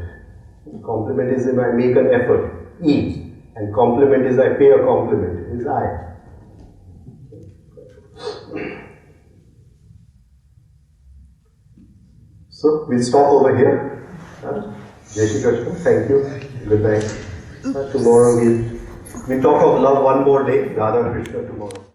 Compliment is if I make an effort, E, and compliment is I pay a compliment, is I. So, we'll stop over here. Jai Shri Krishna, thank you, good night. Tomorrow we'll talk of love one more day, Radha Krishna tomorrow.